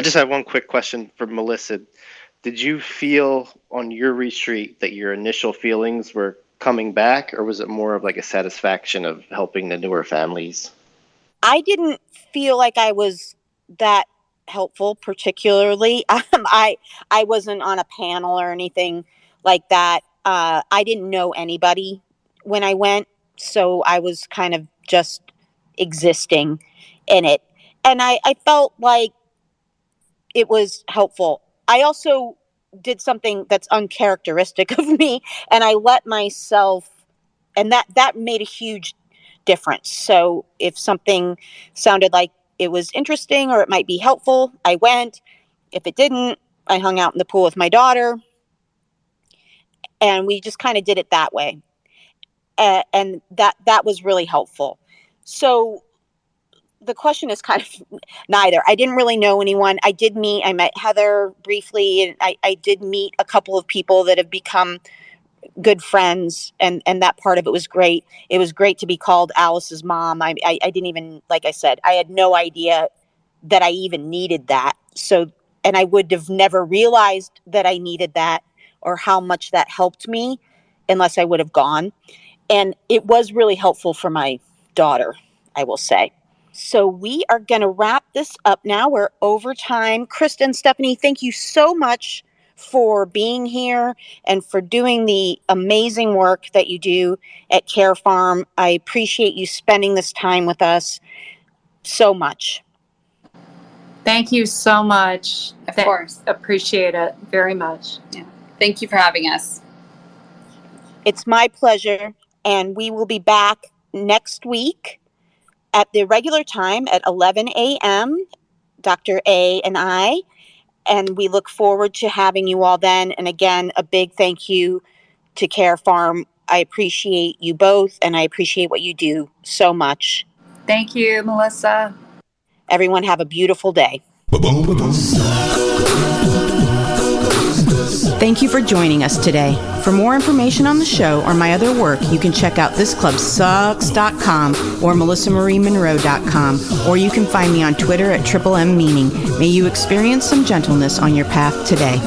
just have one quick question for Melissa. Did you feel on your retreat that your initial feelings were coming back, or was it more of like a satisfaction of helping the newer families? I didn't feel like I was that helpful particularly. I wasn't on a panel or anything like that. I didn't know anybody when I went, so I was kind of just existing in it. And I felt like it was helpful. I also did something that's uncharacteristic of me, and I let myself, and that made a huge difference. So if something sounded like it was interesting or it might be helpful, I went. If it didn't, I hung out in the pool with my daughter, and we just kind of did it that way. And that was really helpful. So the question is kind of neither. I didn't really know anyone. I met Heather briefly, and I did meet a couple of people that have become good friends, and that part of it was great. It was great to be called Alice's mom. I didn't even, like I said, I had no idea that I even needed that. So, and I would have never realized that I needed that or how much that helped me unless I would have gone. And it was really helpful for my daughter, I will say. So we are going to wrap this up now. We're over time. Kristen, Stephanie, thank you so much for being here and for doing the amazing work that you do at KARE Farm. I appreciate you spending this time with us so much. Thank you so much. Of course. Appreciate it very much. Yeah. Thank you for having us. It's my pleasure. And we will be back next week at the regular time at 11 a.m., Dr. A and I, and we look forward to having you all then. And again, a big thank you to KARE Farm. I appreciate you both, and I appreciate what you do so much. Thank you, Melissa. Everyone have a beautiful day. Thank you for joining us today. For more information on the show or my other work, you can check out thisclubsucks.com or melissamariemonroe.com, or you can find me on Twitter at @MMeaning. May you experience some gentleness on your path today.